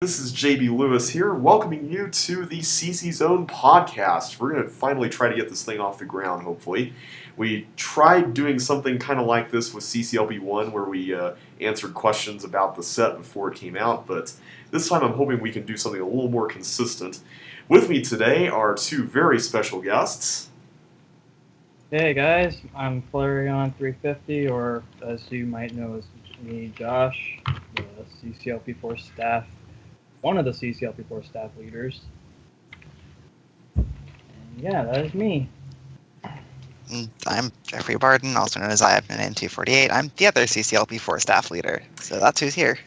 This is JB Lewis here, welcoming you to the CCZone podcast. We're going to finally try to get this thing off the ground, hopefully. We tried doing something kind of like this with CCLP4, where we answered questions about the set before it came out, but this time I'm hoping we can do something a little more consistent. With me today are two very special guests. Hey guys, I'm Flareon350, or as you might know as me, Josh, the CCLP4 staff, one of the CCLP4 staff leaders. And yeah, that is me. I'm Jeffrey Bardon, also known as IFNN248. I'm the other CCLP4 staff leader, so that's who's here.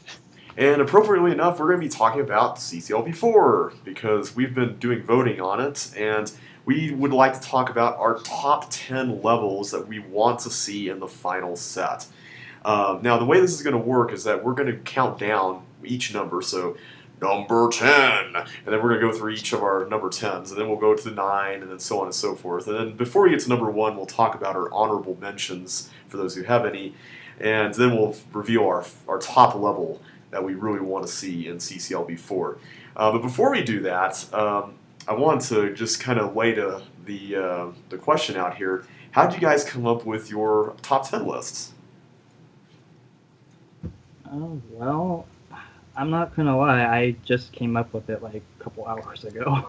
And appropriately enough, we're going to be talking about CCLP4 because we've been doing voting on it, and we would like to talk about our top 10 levels that we want to see in the final set. Now, the way this is going to work is that we're going to count down each number, so number 10, and then we're going to go through each of our number 10s, and then we'll go to the 9, and then so on and so forth. And then before we get to number 1, we'll talk about our honorable mentions, for those who have any, and then we'll reveal our top level that we really want to see in CCLP4. But before we do that, I want to just kind of lay the question out here. How did you guys come up with your top 10 lists? Well, I'm not gonna lie, I just came up with it like a couple hours ago.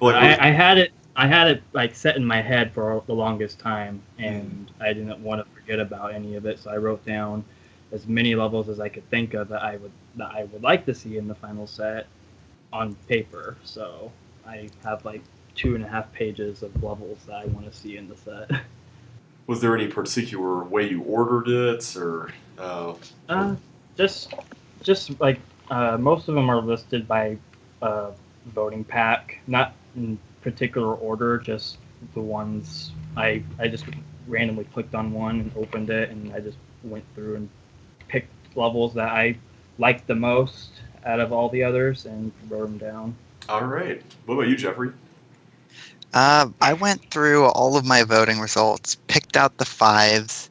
I had it like set in my head for the longest time, and I didn't want to forget about any of it, so I wrote down as many levels as I could think of that I would like to see in the final set on paper. So I have like 2.5 pages of levels that I want to see in the set. Was there any particular way you ordered it, or? Just like most of them are listed by voting pack, not in particular order. Just the ones I just randomly clicked on one and opened it, and I just went through and picked levels that I liked the most out of all the others and wrote them down. All right. What about you, Jeffrey? I went through all of my voting results, picked out the 5s.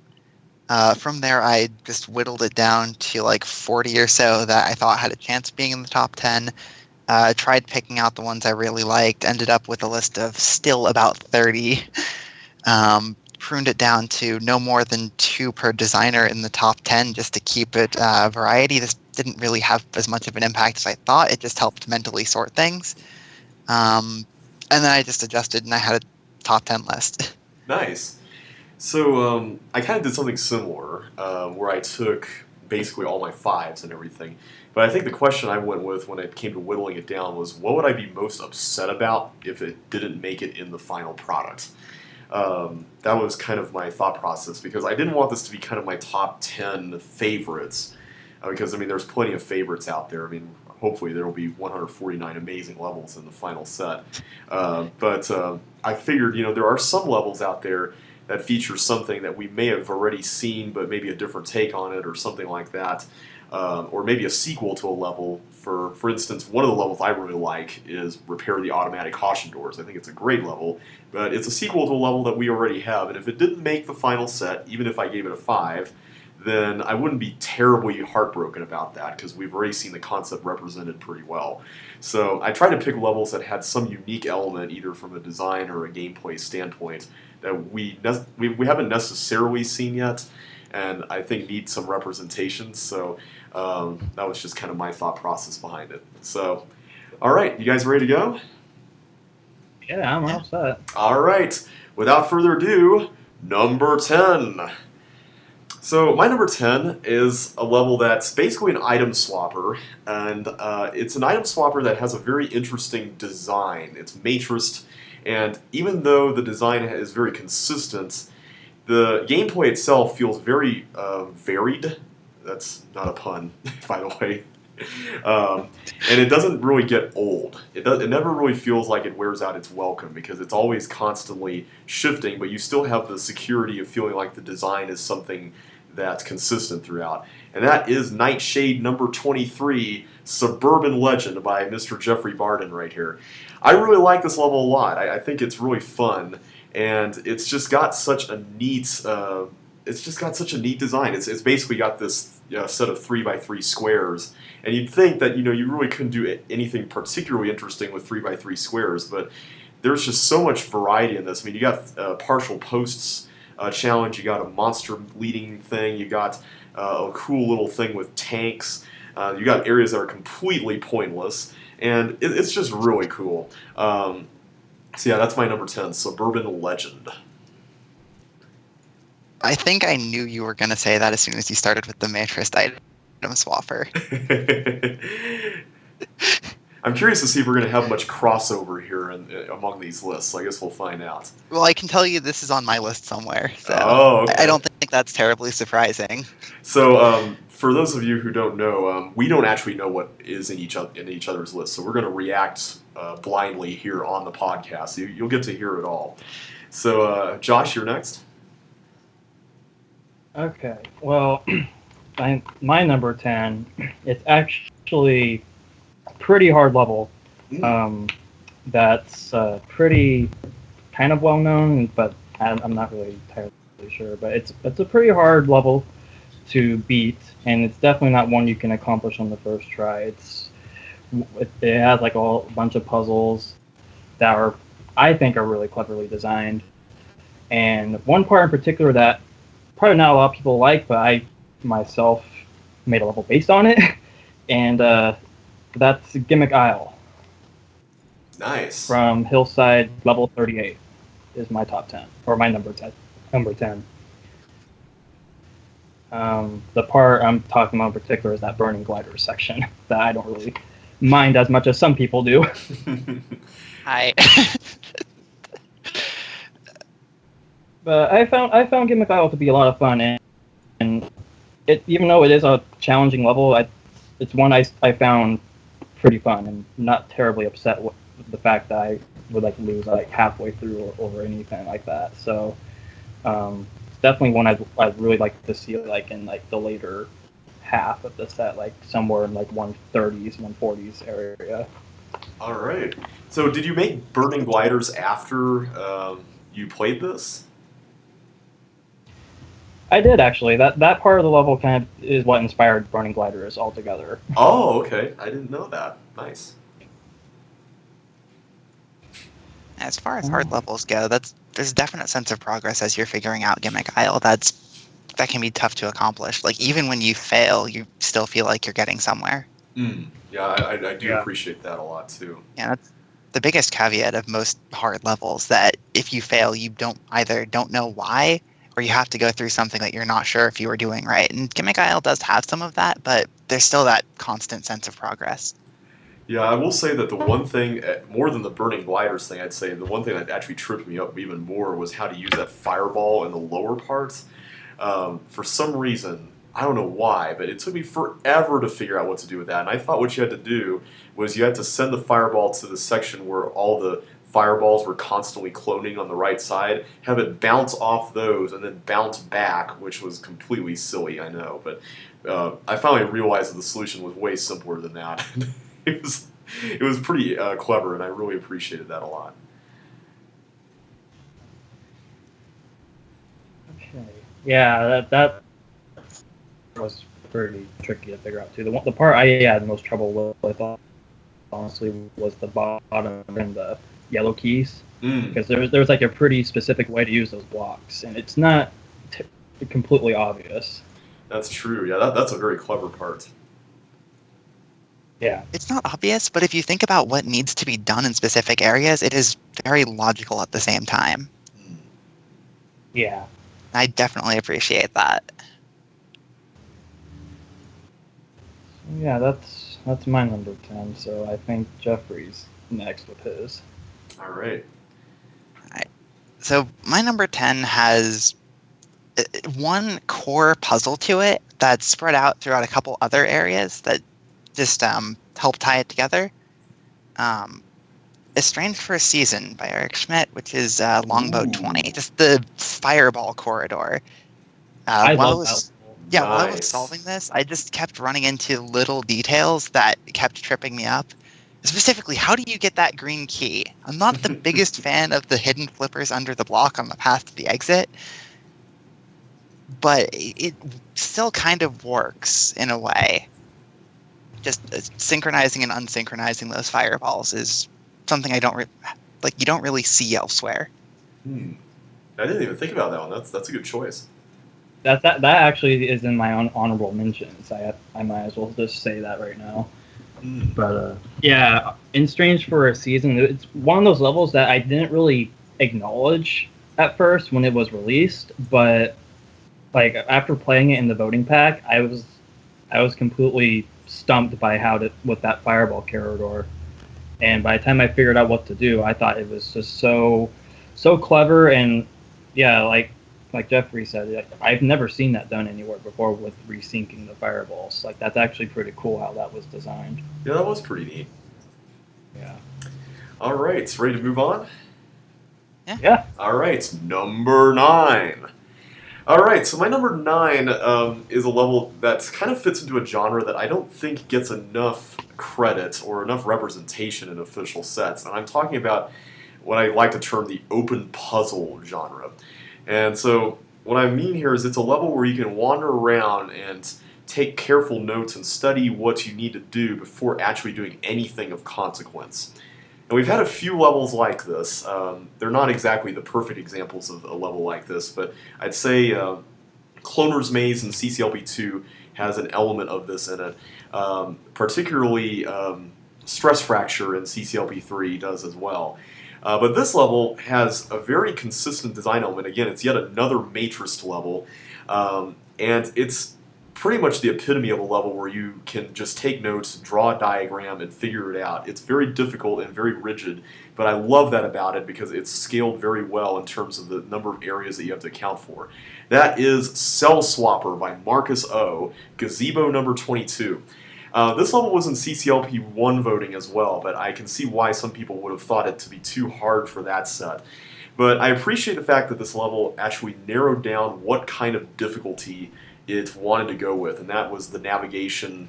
From there, I just whittled it down to like 40 or so that I thought had a chance of being in the top 10. Tried picking out the ones I really liked, ended up with a list of still about 30. Pruned it down to no more than 2 per designer in the top 10 just to keep it variety. This didn't really have as much of an impact as I thought. It just helped mentally sort things. And then I just adjusted and I had a top 10 list. Nice. So I kind of did something similar where I took basically all my 5s and everything. But I think the question I went with when it came to whittling it down was, what would I be most upset about if it didn't make it in the final product? That was kind of my thought process, because I didn't want this to be kind of my top 10 favorites, because, I mean, there's plenty of favorites out there. I mean, hopefully there will be 149 amazing levels in the final set. But I figured, there are some levels out there that feature something that we may have already seen, but maybe a different take on it or something like that. Or maybe a sequel to a level. For instance, one of the levels I really like is Repair the Automatic Caution Doors. I think it's a great level, but it's a sequel to a level that we already have, and if it didn't make the final set, even if I gave it a 5, then I wouldn't be terribly heartbroken about that, because we've already seen the concept represented pretty well. So I tried to pick levels that had some unique element, either from a design or a gameplay standpoint, that we haven't necessarily seen yet, and I think need some representation. So that was just kind of my thought process behind it. So, all right, you guys ready to go? Yeah, I'm all set. All right, without further ado, number 10. So my number 10 is a level that's basically an item swapper, and it's an item swapper that has a very interesting design. It's matrixed, and even though the design is very consistent, the gameplay itself feels very varied. That's not a pun, by the way. And it doesn't really get old. It never really feels like it wears out its welcome, because it's always constantly shifting, but you still have the security of feeling like the design is something that's consistent throughout. And that is Nightshade number 23, Suburban Legend by Mr. Jeffrey Bardon right here. I really like this level a lot. I think it's really fun, and it's just got such a neat design. It's basically got this set of 3x3 squares. And you'd think that you really couldn't do anything particularly interesting with 3x3 squares, but there's just so much variety in this. I mean, you got partial posts challenge, you got a monster leading thing, you got a cool little thing with tanks, you got areas that are completely pointless, and it's just really cool. So yeah, that's my number 10, Suburban Legend. I think I knew you were going to say that as soon as you started with the Matrix item swapper. I'm curious to see if we're going to have much crossover here among these lists. I guess we'll find out. Well, I can tell you this is on my list somewhere, so okay. I don't think that's terribly surprising. So, for those of you who don't know, we don't actually know what is in each other's list, so we're going to react blindly here on the podcast. You'll get to hear it all. So, Josh, you're next. Okay, well, my number 10, it's actually a pretty hard level. That's pretty kind of well known, but I'm not really entirely sure. But it's a pretty hard level to beat, and it's definitely not one you can accomplish on the first try. It has like a bunch of puzzles that I think are really cleverly designed, and one part in particular that probably not a lot of people like, but I myself made a level based on it, and that's Gimmick Isle. Nice. From Hillside level 38 is my top 10, or my number 10. The part I'm talking about in particular is that burning glider section that I don't really mind as much as some people do. But I found Gimmick Isle to be a lot of fun, and it, even though it is a challenging level, it's one I found pretty fun and not terribly upset with the fact that I would lose halfway through or anything like that. So it's definitely one I'd really like to see in the later half of the set, somewhere in 130s, 140s area. All right. So did you make burning gliders after you played this? I did, actually. That part of the level kind of is what inspired Burning Gliders altogether. Oh, okay. I didn't know that. Nice. As far as hard levels go, there's a definite sense of progress as you're figuring out Gimmick Isle. That can be tough to accomplish. Even when you fail, you still feel like you're getting somewhere. Yeah, I do appreciate that a lot, too. Yeah, that's the biggest caveat of most hard levels, that if you fail, you don't know why, or you have to go through something that you're not sure if you were doing right. And Gimmick Isle does have some of that, but there's still that constant sense of progress. Yeah, I will say that the one thing, more than the burning gliders thing, I'd say the one thing that actually tripped me up even more was how to use that fireball in the lower parts. For some reason, I don't know why, but it took me forever to figure out what to do with that. And I thought what you had to do was you had to send the fireball to the section where all the fireballs were constantly cloning on the right side, have it bounce off those, and then bounce back, which was completely silly, I know. But I finally realized that the solution was way simpler than that. It was pretty clever, and I really appreciated that a lot. Okay. Yeah, that was pretty tricky to figure out, too. The part I had the most trouble with, honestly, was the bottom and the yellow keys, because there's a pretty specific way to use those blocks, and it's not completely obvious. That's true. Yeah, that's a very clever part. Yeah. It's not obvious, but if you think about what needs to be done in specific areas, it is very logical at the same time. Yeah. I definitely appreciate that. Yeah, that's my number 10, so I think Jeffrey's next with his. All right. So my number 10 has one core puzzle to it that's spread out throughout a couple other areas that just help tie it together. Estranged for a Season by Eric Schmidt, which is Longboat 20, just the fireball corridor. While I was solving this, I just kept running into little details that kept tripping me up. Specifically, how do you get that green key? I'm not the biggest fan of the hidden flippers under the block on the path to the exit, but it still kind of works in a way. Just synchronizing and unsynchronizing those fireballs is something I don't you don't really see elsewhere. I didn't even think about that one. That's a good choice. That actually is in my honorable mentions. I might as well just say that right now. But yeah, in Strange for a Season, it's one of those levels that I didn't really acknowledge at first when it was released, but like after playing it in the voting pack, I was completely stumped by with that fireball corridor. And by the time I figured out what to do, I thought it was just so clever. And yeah, like Jeffrey said, I've never seen that done anywhere before with resyncing the fireballs. Like that's actually pretty cool how that was designed. Yeah, that was pretty neat. Yeah. All right, ready to move on? Yeah. All right, number 9. All right, so my number 9 is a level that kind of fits into a genre that I don't think gets enough credit or enough representation in official sets, and I'm talking about what I like to term the open puzzle genre. And so what I mean here is it's a level where you can wander around and take careful notes and study what you need to do before actually doing anything of consequence. And we've had a few levels like this. They're not exactly the perfect examples of a level like this, but I'd say Cloner's Maze in CCLP2 has an element of this in it. Particularly Stress Fracture in CCLP3 does as well. But this level has a very consistent design element. Again, it's yet another matrixed level, and it's pretty much the epitome of a level where you can just take notes, draw a diagram, and figure it out. It's very difficult and very rigid, but I love that about it because it's scaled very well in terms of the number of areas that you have to account for. That is Cell Swapper by Marcus O, Gazebo number 22. This level was in CCLP1 voting as well, but I can see why some people would have thought it to be too hard for that set. But I appreciate the fact that this level actually narrowed down what kind of difficulty it wanted to go with, and that was the navigation,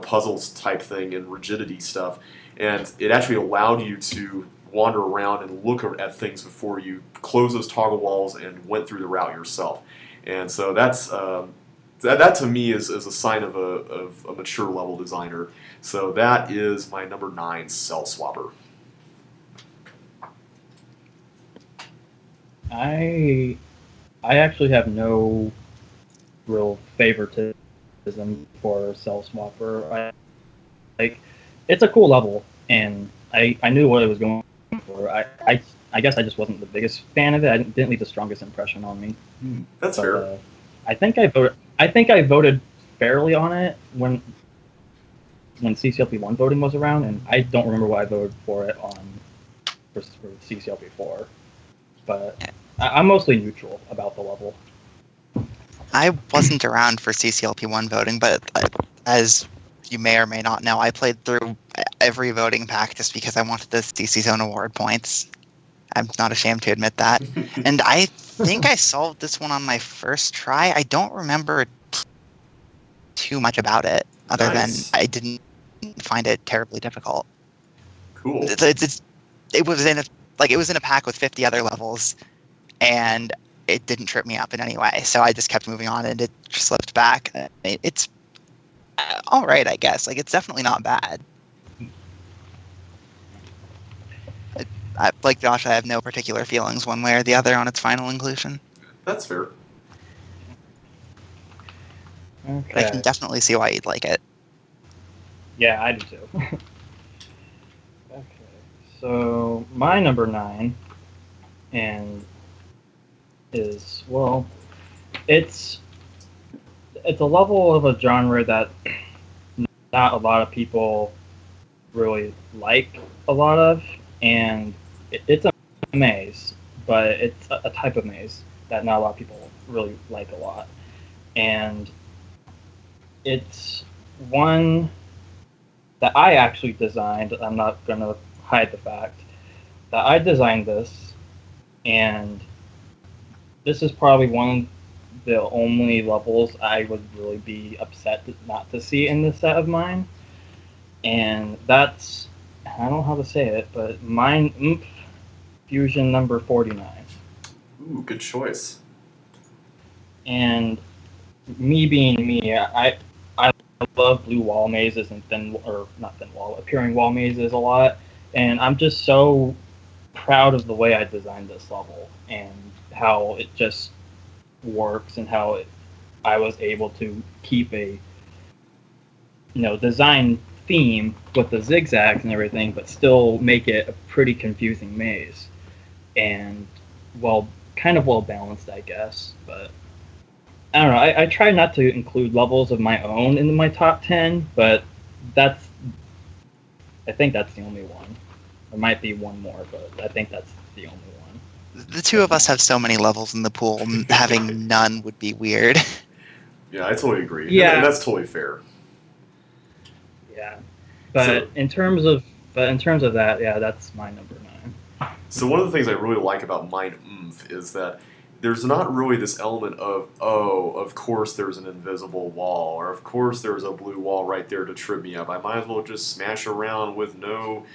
puzzles type thing and rigidity stuff. And it actually allowed you to wander around and look at things before you close those toggle walls and went through the route yourself. And so that to me is a sign of a mature level designer. So that is my number 9 Cell Swapper. I actually have no real favoritism for Cell Swapper. It's a cool level, and I knew what it was going for. I guess I just wasn't the biggest fan of it. I didn't leave the strongest impression on me. That's fair. I think I voted fairly on it when CCLP1 voting was around, and I don't remember why I voted for it for CCLP4. But I'm mostly neutral about the level. I wasn't around for CCLP1 voting, but as you may or may not know, I played through every voting pack just because I wanted the CCZone award points. I'm not ashamed to admit that. And I think I solved this one on my first try. I don't remember too much about it, other than I didn't find it terribly difficult. Cool. It was in a pack with 50 other levels, and it didn't trip me up in any way. So I just kept moving on, and it slipped back. It's all right, I guess. It's definitely not bad. Like Josh, I have no particular feelings one way or the other on its final inclusion. That's fair. Okay. But I can definitely see why you'd like it. Yeah, I do too. Okay, so my number 9 is it's a level of a genre that not a lot of people really like a lot of, and it's a maze, but it's a type of maze that not a lot of people really like a lot, and it's one that I actually designed. I'm not going to hide the fact that I designed this, and this is probably one of the only levels I would really be upset not to see in this set of mine. And that's, I don't know how to say it, but Mind Oomph Fusion number 49. Ooh, good choice. And me being me, I love blue wall mazes and thin or not thin wall appearing wall mazes a lot, and I'm just so proud of the way I designed this level and how it just works and how I was able to keep a design theme with the zigzags and everything, but still make it a pretty confusing maze and kind of well balanced, I guess. But I don't know. I try not to include levels of my own in my top 10, but that's I think that's the only one. There might be one more, but I think that's the only one. The two of us have so many levels in the pool. Having none would be weird. Yeah, I totally agree. Yeah. And that's totally fair. Yeah, but in terms of that, yeah, that's my number 9. So one of the things I really like about Mind Oomph is that there's not really this element of, oh, of course there's an invisible wall, or of course there's a blue wall right there to trip me up. I might as well just smash around with no,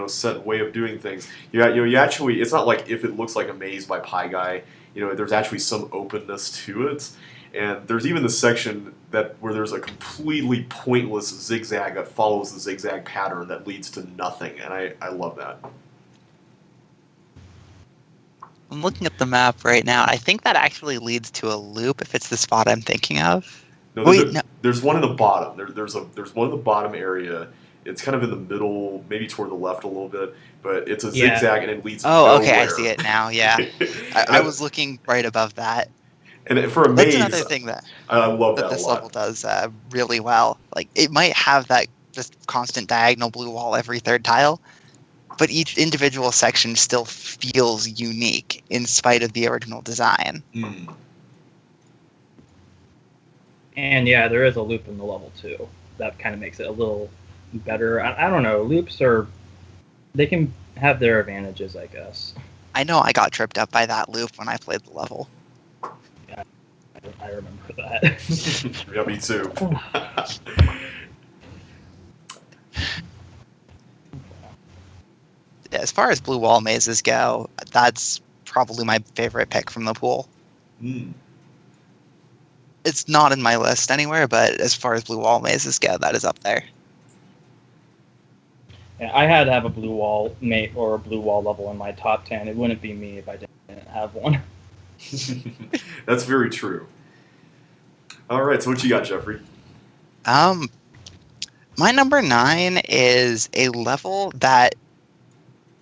set way of doing things. You actually, it's not like if it looks like a maze by Pie Guy, there's actually some openness to it. And there's even the section where there's a completely pointless zigzag that follows the zigzag pattern that leads to nothing, and I love that. I'm looking at the map right now. I think that actually leads to a loop if it's the spot I'm thinking of. No, Wait, no. There's one in the bottom. There's one in the bottom area. It's kind of in the middle, maybe toward the left a little bit, but it's a zigzag and it leads nowhere. Okay, I see it now. Yeah, I was looking right above that. And for a maze, that's another thing that I love that this a lot. level does really well. Like it might have that just constant diagonal blue wall every third tile, but each individual section still feels unique in spite of the original design. Mm. And yeah, there is a loop in the level too. That kind of makes it a little better. I don't know. Loops they can have their advantages, I guess. I know I got tripped up by that loop when I played the level. Yeah, I remember that. Yeah, me too. As far as blue wall mazes go, that's probably my favorite pick from the pool. Mm. It's not in my list anywhere, but as far as blue wall mazes go, that is up there. Yeah, I had to have a blue wall mate or a blue wall level in my top 10. It wouldn't be me if I didn't have one. That's very true. All right, so what you got, Jeffrey? My number 9 is a level that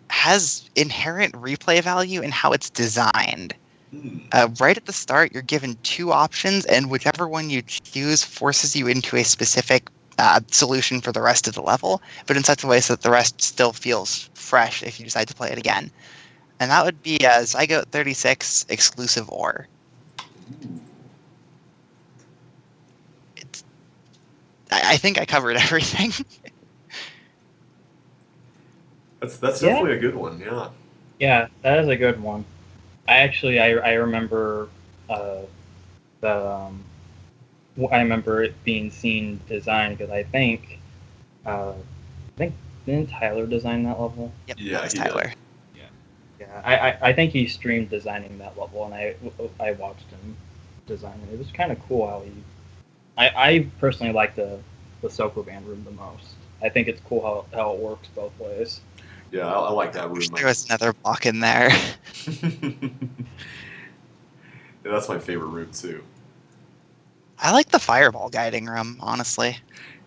has inherent replay value in how it's designed. Right at the start, you're given 2 options, and whichever one you choose forces you into a specific solution for the rest of the level, but in such a way so that the rest still feels fresh if you decide to play it again. And that would be Zygote 36 Exclusive Ore. I think I covered everything. That's definitely a good one, yeah. Yeah, that is a good one. I remember I remember it being seen designed because I think didn't Tyler design that level? Yep, yeah, Tyler. Yeah, I think he streamed designing that level, and I watched him design it. It was kind of cool how I personally like the Soko Band room the most. I think it's cool how it works both ways. Yeah, I like that room. There was another block in there. Yeah, that's my favorite room too. I like the fireball guiding room, honestly.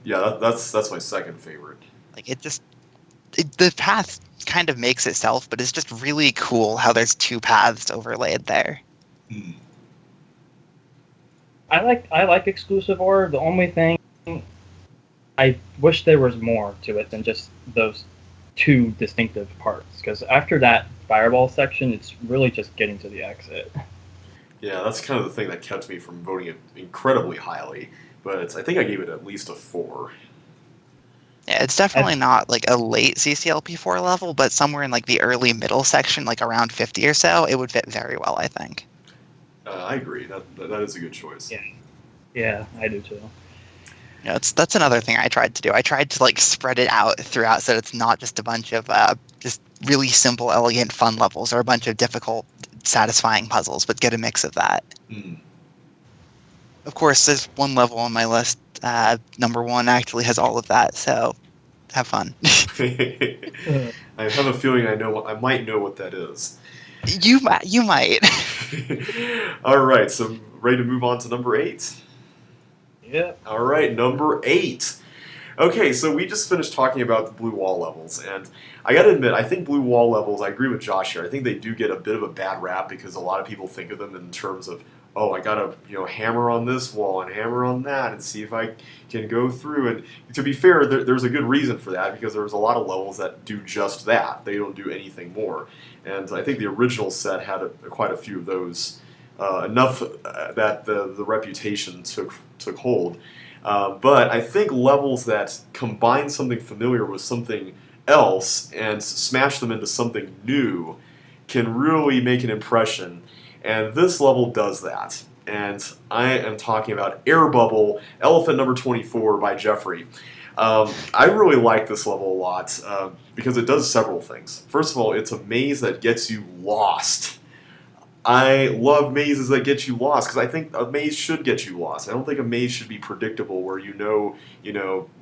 Yeah, that's my second favorite. Like the path kind of makes itself, but it's just really cool how there's 2 paths overlaid there. Hmm. I like Exclusive Ore. The only thing I wish there was more to it than just those 2 distinctive parts. Because after that fireball section, it's really just getting to the exit. Yeah, that's kind of the thing that kept me from voting it incredibly highly. But I think I gave it at least a 4. Yeah, it's definitely not like a late CCLP4 level, but somewhere in like the early middle section, like around 50 or so, it would fit very well, I think. I agree. That is a good choice. Yeah, I do too. Yeah, that's another thing I tried to do. I tried to like spread it out throughout so that it's not just a bunch of just really simple, elegant, fun levels or a bunch of difficult, satisfying puzzles, but get a mix of that. Mm. of course, there's one level on my list. Number 1 actually has all of that, so have fun. I have a feeling I might know what that is. You might. All right, so ready to move on to number 8? Yeah. All right, number 8. Okay, so we just finished talking about the blue wall levels, and I gotta admit, I think blue wall levels, I agree with Josh here, I think they do get a bit of a bad rap because a lot of people think of them in terms of, oh, I gotta, hammer on this wall and hammer on that and see if I can go through. And to be fair, there's a good reason for that because there's a lot of levels that do just that. They don't do anything more. And I think the original set had quite a few of those, enough that the reputation took hold. But I think levels that combine something familiar with something else and smash them into something new can really make an impression. And this level does that. And I am talking about Air Bubble, Elephant Number 24 by Jeffrey. I really like this level a lot because it does several things. First of all, it's a maze that gets you lost. I love mazes that get you lost because I think a maze should get you lost. I don't think a maze should be predictable where you know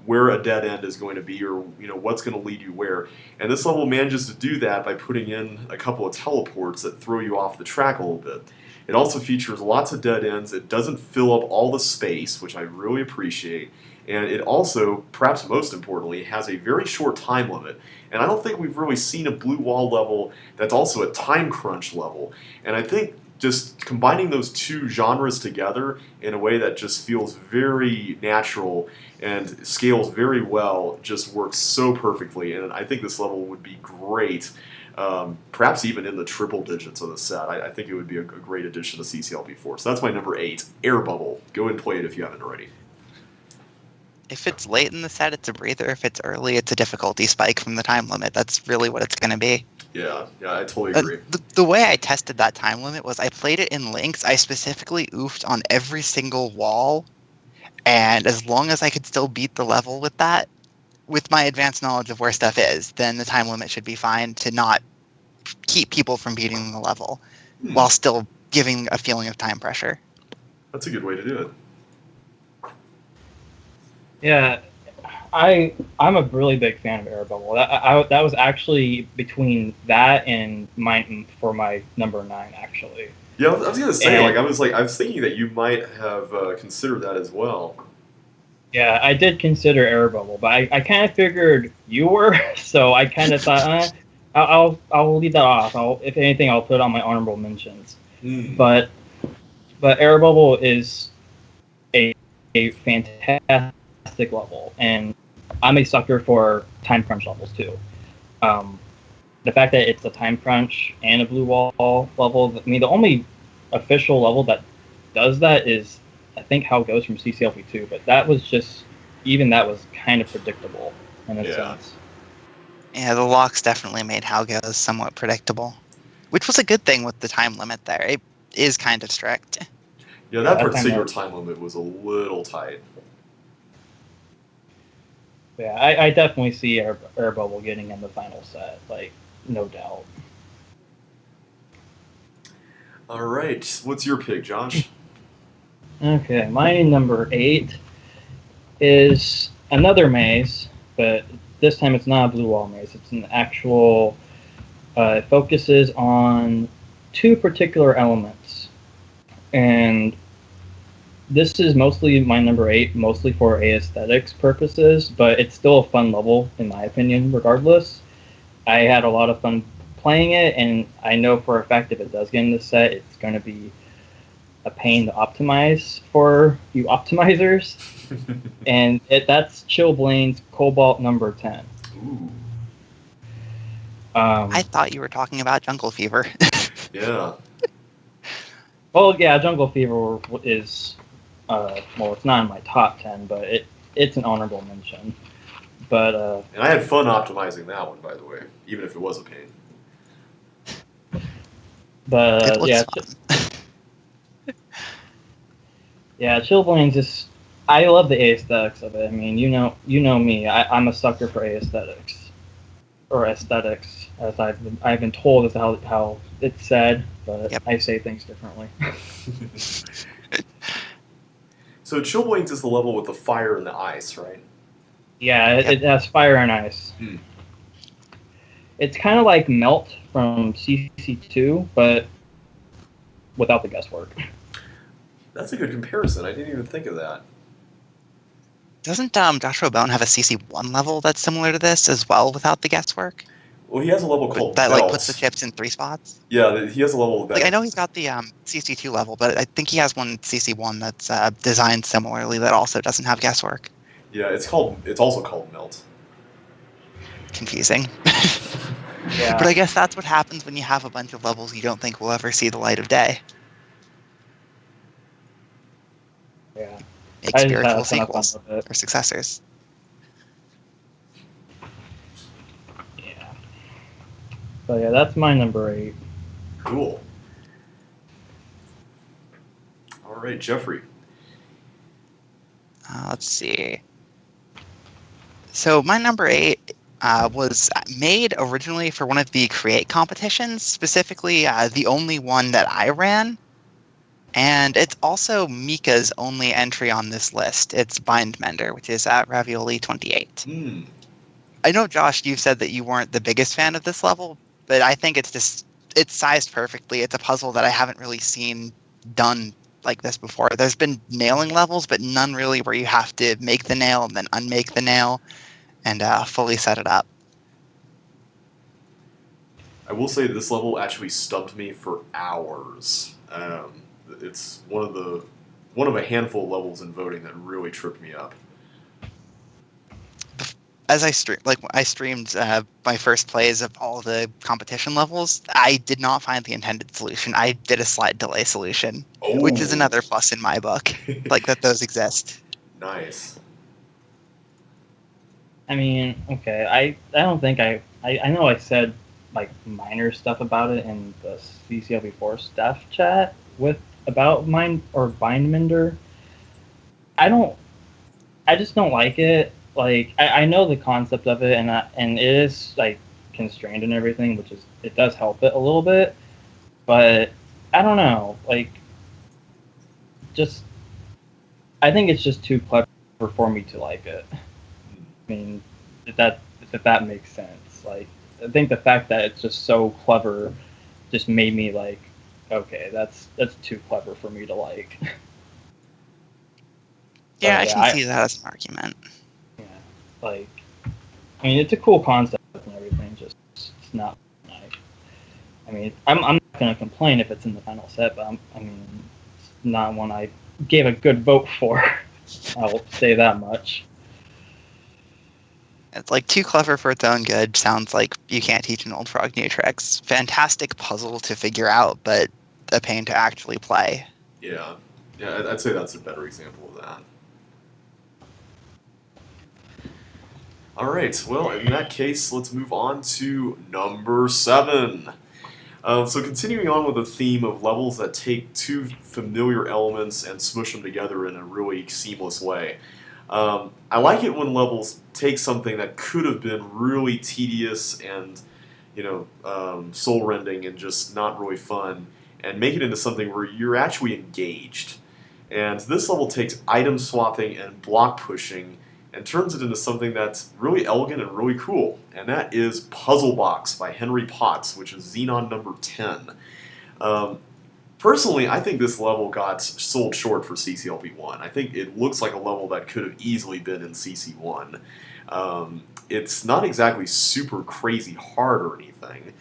where a dead end is going to be or what's going to lead you where. And this level manages to do that by putting in a couple of teleports that throw you off the track a little bit. It also features lots of dead ends. It doesn't fill up all the space, which I really appreciate. And it also, perhaps most importantly, has a very short time limit. And I don't think we've really seen a blue wall level that's also a time crunch level. And I think just combining those two genres together in a way that just feels very natural and scales very well just works so perfectly. And I think this level would be great, perhaps even in the triple digits of the set. I think it would be a great addition to CCLP4. So that's my number 8, Air Bubble. Go and play it if you haven't already. If it's late in the set, it's a breather. If it's early, it's a difficulty spike from the time limit. That's really what it's going to be. Yeah, I totally agree. The way I tested that time limit was I played it in links. I specifically oofed on every single wall, and as long as I could still beat the level with that, with my advanced knowledge of where stuff is, then the time limit should be fine to not keep people from beating the level while still giving a feeling of time pressure. That's a good way to do it. Yeah, I'm a really big fan of Air Bubble. That was actually between that and mine for my number 9 actually. Yeah, I was gonna say I was thinking that you might have considered that as well. Yeah, I did consider Air Bubble, but I kind of figured you were, so I kind of thought, I'll leave that off. If anything, I'll put it on my honorable mentions. But Air Bubble is a fantastic level, and I'm a sucker for time crunch levels too. The fact that it's a time crunch and a blue wall level, I mean, the only official level that does that is, I think, How It Goes from CCLP2, but that was kind of predictable in a sense. Yeah, the locks definitely made How It Goes somewhat predictable, which was a good thing with the time limit there. It is kind of strict. Yeah, that particular time limit was a little tight. Yeah, I definitely see Air Bubble getting in the final set, like, no doubt. All right, what's your pick, Josh? Okay, my number 8 is another maze, but this time it's not a blue wall maze. It's an actual. It focuses on 2 particular elements, and this is mostly my number 8, mostly for aesthetics purposes, but it's still a fun level in my opinion. Regardless, I had a lot of fun playing it, and I know for a fact if it does get in the set, it's going to be a pain to optimize for you optimizers. And that's Chillblain's Cobalt number 10. Ooh. I thought you were talking about Jungle Fever. Yeah. Well, yeah, Jungle Fever is, it's not in my top 10, but it's an honorable mention. But and I had fun optimizing that one, by the way, even if it was a pain. But yeah, yeah, Chillblain's just. I love the aesthetics of it. I mean, you know me. I'm a sucker for aesthetics, or aesthetics, as I've been told is how it's said, but yep. I say things differently. So Chillblains is the level with the fire and the ice, right? Yeah, Yep. it has fire and ice. Hmm. It's kind of like Melt from CC2, but without the guesswork. That's a good comparison. I didn't even think of that. Doesn't Joshua Bone have a CC1 level that's similar to this as well without the guesswork? Well, he has a level called That like puts the Melt. chips in 3 spots? Yeah, he has a level Like, I that. know he's got the CC2 level, but I think he has one CC1 that's designed similarly that also doesn't have guesswork. Yeah, it's called. It's also called Melt. Confusing. Yeah. But I guess that's what happens when you have a bunch of levels you don't think will ever see the light of day. Yeah. Make I just had spiritual a ton of fun sequels with it. or successors. Yeah. So yeah, that's my number 8. Cool. All right, Jeffrey. Let's see. So my number 8 was made originally for one of the Create competitions, specifically the only one that I ran. And it's also Mika's only entry on this list. It's Bindmender, which is at Ravioli 28. Hmm. I know, Josh, you said that you weren't the biggest fan of this level, but I think it's sized perfectly. It's a puzzle that I haven't really seen done like this before. There's been nailing levels, but none really where you have to make the nail and then unmake the nail and fully set it up. I will say this level actually stumped me for hours. It's one of a handful of levels in voting that really tripped me up. As I streamed my first plays of all the competition levels, I did not find the intended solution. I did a slide delay solution, which is Oh, another plus in my book, like that those exist. nice. I mean, okay, I don't think I know I said like minor stuff about it in the CCLP4 staff chat with about mine or Bindmender. I don't I just don't like it. Like I know the concept of it and it is like constrained and everything, which is it does help it a little bit, but I don't know. Like just I think it's just too clever for me to like it. I mean, if that makes sense. Like, I think the fact that it's just so clever just made me like, okay, that's too clever for me to like. Yeah, But I yeah, can see that as an argument. yeah, like, I mean, it's a cool concept and everything. Just it's not like, I mean, I'm not gonna complain if it's in the final set, but I mean, it's not one I gave a good vote for. I'll say that much. It's like too clever for its own good. Sounds like you can't teach an old frog new tricks. Fantastic puzzle to figure out, but a pain to actually play. Yeah, yeah. I'd say that's a better example of that. All right. Well, in that case, let's move on to number 7. So continuing on with the theme of levels that take two familiar elements and smush them together in a really seamless way. I like it when levels take something that could have been really tedious and, soul-rending and just not really fun, and make it into something where you're actually engaged. And this level takes item swapping and block pushing and turns it into something that's really elegant and really cool. And that is Puzzle Box by Henry Potts, which is Xenon number 10. Um, Personally, I think this level got sold short for CCLP1. I think it looks like a level that could have easily been in CC1. It's not exactly super crazy hard or anything.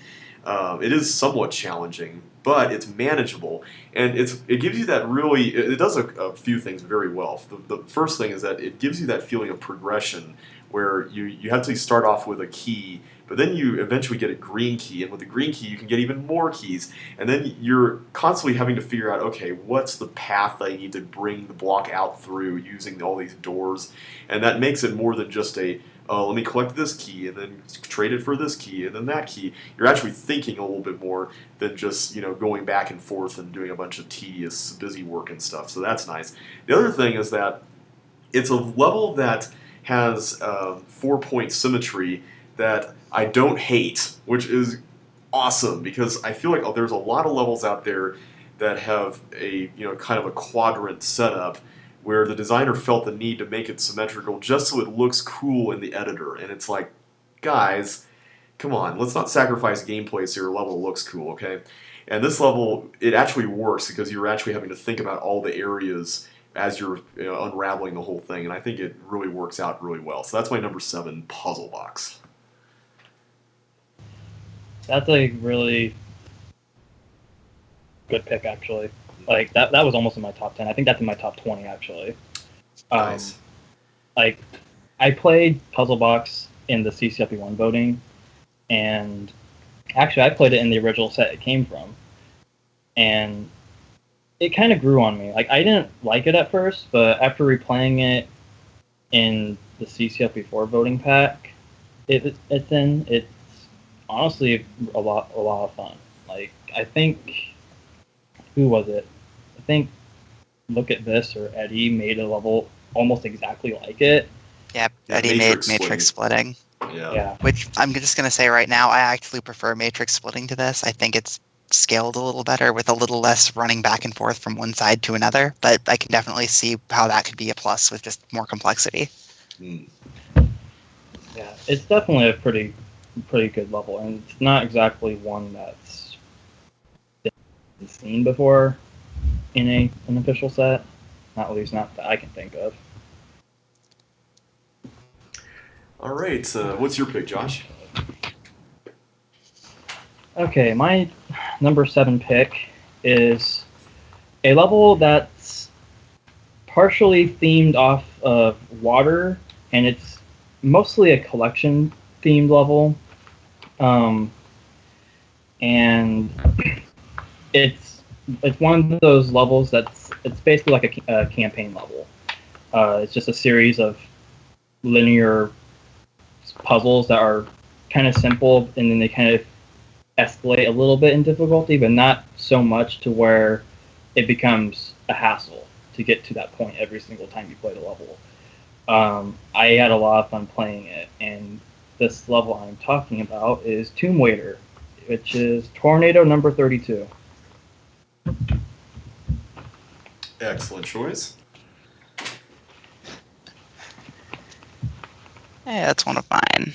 It is somewhat challenging, but it's manageable, and it gives you that really. It does a few things very well. The first thing is that it gives you that feeling of progression, where you have to start off with a key, but then you eventually get a green key, and with the green key you can get even more keys, and then you're constantly having to figure out, okay, what's the path I need to bring the block out through using all these doors, and that makes it more than just let me collect this key and then trade it for this key and then that key. You're actually thinking a little bit more than just going back and forth and doing a bunch of tedious busy work and stuff. So that's nice. The other thing is that it's a level that has 4-point symmetry that I don't hate, which is awesome because I feel like there's a lot of levels out there that have a kind of a quadrant setup where the designer felt the need to make it symmetrical just so it looks cool in the editor. And it's like, guys, come on, let's not sacrifice gameplay so your level looks cool, okay? And this level, it actually works because you're actually having to think about all the areas as you're unraveling the whole thing, and I think it really works out really well. So that's my number 7 puzzle box. That's a really good pick, actually. Like that was almost in my top 10. I think that's in my top 20, actually. Nice. Like I played Puzzle Box in the CCLP1 voting, and actually I played it in the original set it came from, and it kind of grew on me. Like I didn't like it at first, but after replaying it in the CCLP4 voting pack, it's honestly a lot of fun. Like I think, who was it? I think Look at This or Eddie made a level almost exactly like it. Yeah, Yeah, Eddie made matrix matrix splitting. Yeah. Which I'm just going to say right now, I actually prefer matrix splitting to this. I think it's scaled a little better with a little less running back and forth from one side to another, but I can definitely see how that could be a plus with just more complexity. Yeah, it's definitely a pretty good level, and it's not exactly one that's been seen before in an official set. Not at least not that I can think of. All right, what's your pick, Josh? Okay, my number 7 pick is a level that's partially themed off of water, and it's mostly a collection themed level. And it's one of those levels it's basically like a campaign level. It's just a series of linear puzzles that are kind of simple, and then they kind of escalate a little bit in difficulty, but not so much to where it becomes a hassle to get to that point every single time you play the level. I had a lot of fun playing it, and this level I'm talking about is Tomb Waiter, which is Tornado number 32. Excellent choice. Yeah, that's one of mine.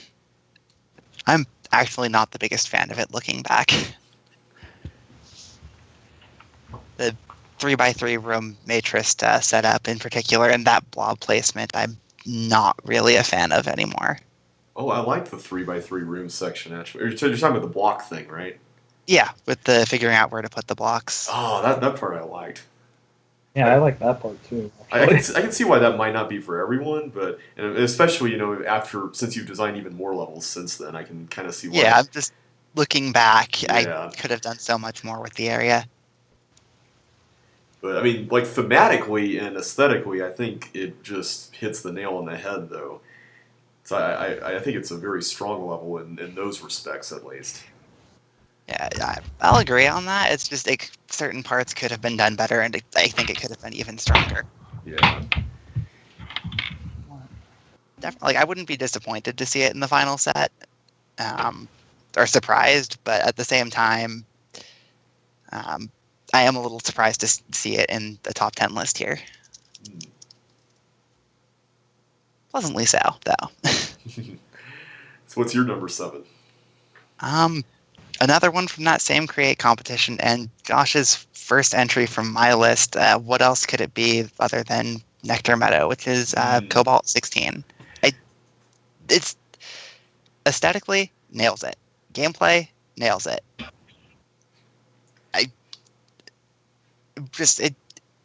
I'm actually not the biggest fan of it looking back. The 3x3 room matrix setup in particular, and that blob placement, I'm not really a fan of anymore. Oh, I like the 3x3 room section, actually. You're talking about the block thing, right? Yeah, with the figuring out where to put the blocks. Oh, that part I liked. Yeah, I like that part too. I can see why that might not be for everyone, but and especially since you've designed even more levels since then, I can kind of see why. Yeah, I'm just looking back. Yeah. I could have done so much more with the area. But I mean, like thematically and aesthetically, I think it just hits the nail on the head, though. So I think it's a very strong level in those respects, at least. Yeah, I'll agree on that. It's just like certain parts could have been done better, and I think it could have been even stronger. Yeah. Definitely, like I wouldn't be disappointed to see it in the final set, or surprised, but at the same time, I am a little surprised to see it in the top 10 list here. Pleasantly so, though. So what's your number 7? Another one from that same create competition, and Josh's first entry from my list. What else could it be other than Nectar Meadow, which is Cobalt 16? It's aesthetically nails it. Gameplay nails it. It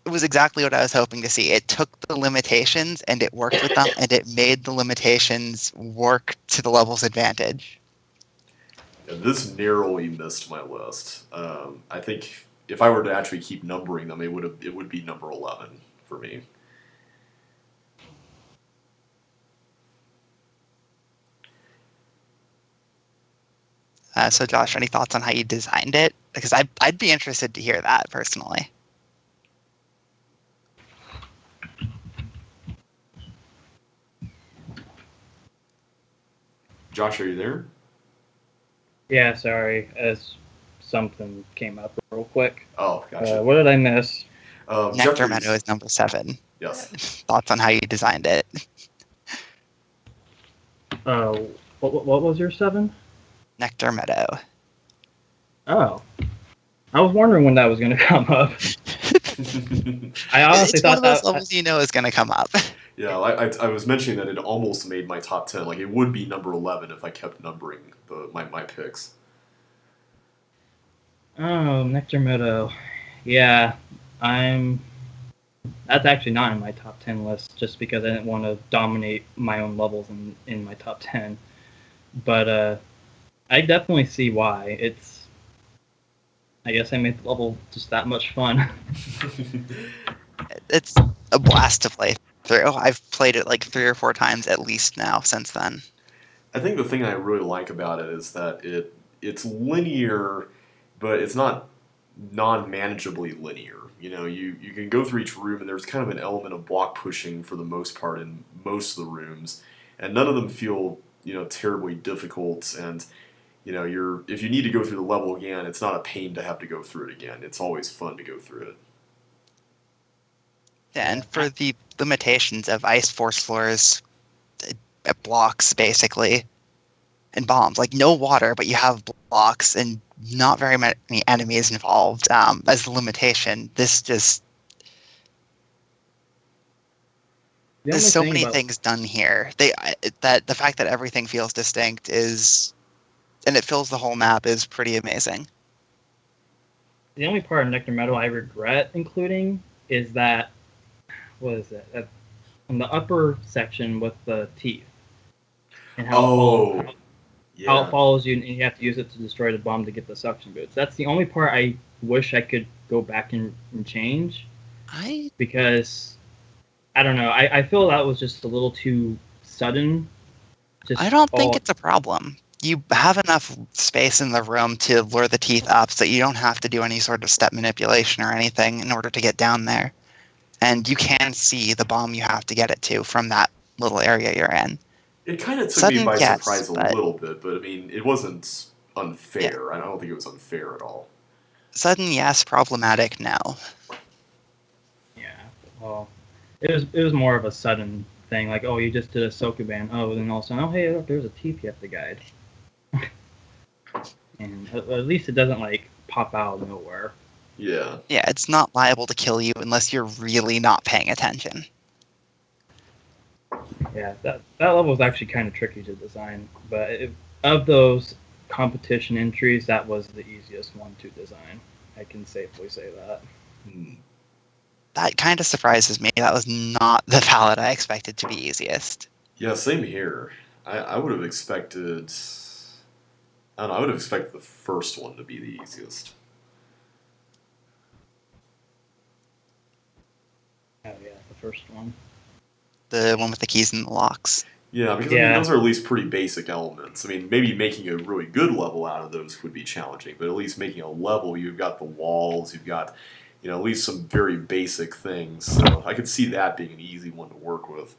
was exactly what I was hoping to see. It took the limitations and it worked with them, and it made the limitations work to the level's advantage. Yeah, this narrowly missed my list. I think if I were to actually keep numbering them, it would be number 11 for me. So, Josh, any thoughts on how you designed it? Because I'd be interested to hear that personally. Josh, are you there? Yeah, sorry, as something came up real quick. Oh, gotcha. What did I miss? Nectar Meadow Jeffries. is number 7. Yes. Thoughts on how you designed it? Uh, what was your 7? Nectar Meadow. Oh, I was wondering when that was going to come up. I honestly It's one thought of those that. levels you know is going to come up. Yeah, I was mentioning that it almost made my top 10. Like, it would be number 11 if I kept numbering my picks. Oh, Nectar Meadow. Yeah, I'm. That's actually not in my top 10 list, just because I didn't want to dominate my own levels in my top 10. But I definitely see why. I guess I made the level just that much fun. It's a blast to play through. I've played it like 3 or 4 times at least now since then. I think the thing I really like about it is that it's linear, but it's not non-manageably linear. You can go through each room, and there's kind of an element of block pushing for the most part in most of the rooms, and none of them feel terribly difficult. And if you need to go through the level again, it's not a pain to have to go through it again. It's always fun to go through it. Yeah, and for the limitations of ice force floors, blocks basically, and bombs, like no water, but you have blocks and not very many enemies involved as the limitation. There's so many things done here. That the fact that everything feels distinct and it fills the whole map is pretty amazing. The only part of Nectar Meadow I regret including is that, what is it? In the upper section with the teeth, and Oh, how it yeah. follows you, and you have to use it to destroy the bomb to get the suction boots. That's the only part I wish I could go back and change, because I don't know. I feel that was just a little too sudden. I don't think it's a problem. You have enough space in the room to lure the teeth up so you don't have to do any sort of step manipulation or anything in order to get down there. And you can see the bomb you have to get it to from that little area you're in. It kind of took me Sudden, by yes, surprise a but little bit, but I mean, it wasn't yeah. unfair. I don't think it was unfair at all. Sudden, yes. Problematic, no. Yeah, well, it was more of a sudden thing. Like, oh, you just did a Sokuban. Oh, then all of a sudden, oh, hey, look, there's a teeth you have to guide. And at least it doesn't like pop out of nowhere. Yeah. Yeah, it's not liable to kill you unless you're really not paying attention. Yeah, that level was actually kind of tricky to design, but of those competition entries, that was the easiest one to design. I can safely say that. That kind of surprises me. That was not the palette I expected to be easiest. Yeah, same here. I would have expected. I don't know. I would have expected the first one to be the easiest. Oh yeah, the first one. The one with the keys and the locks. Yeah, because I mean, those are at least pretty basic elements. I mean, maybe making a really good level out of those would be challenging, but at least making a level, you've got the walls, you've got, at least some very basic things. So I could see that being an easy one to work with.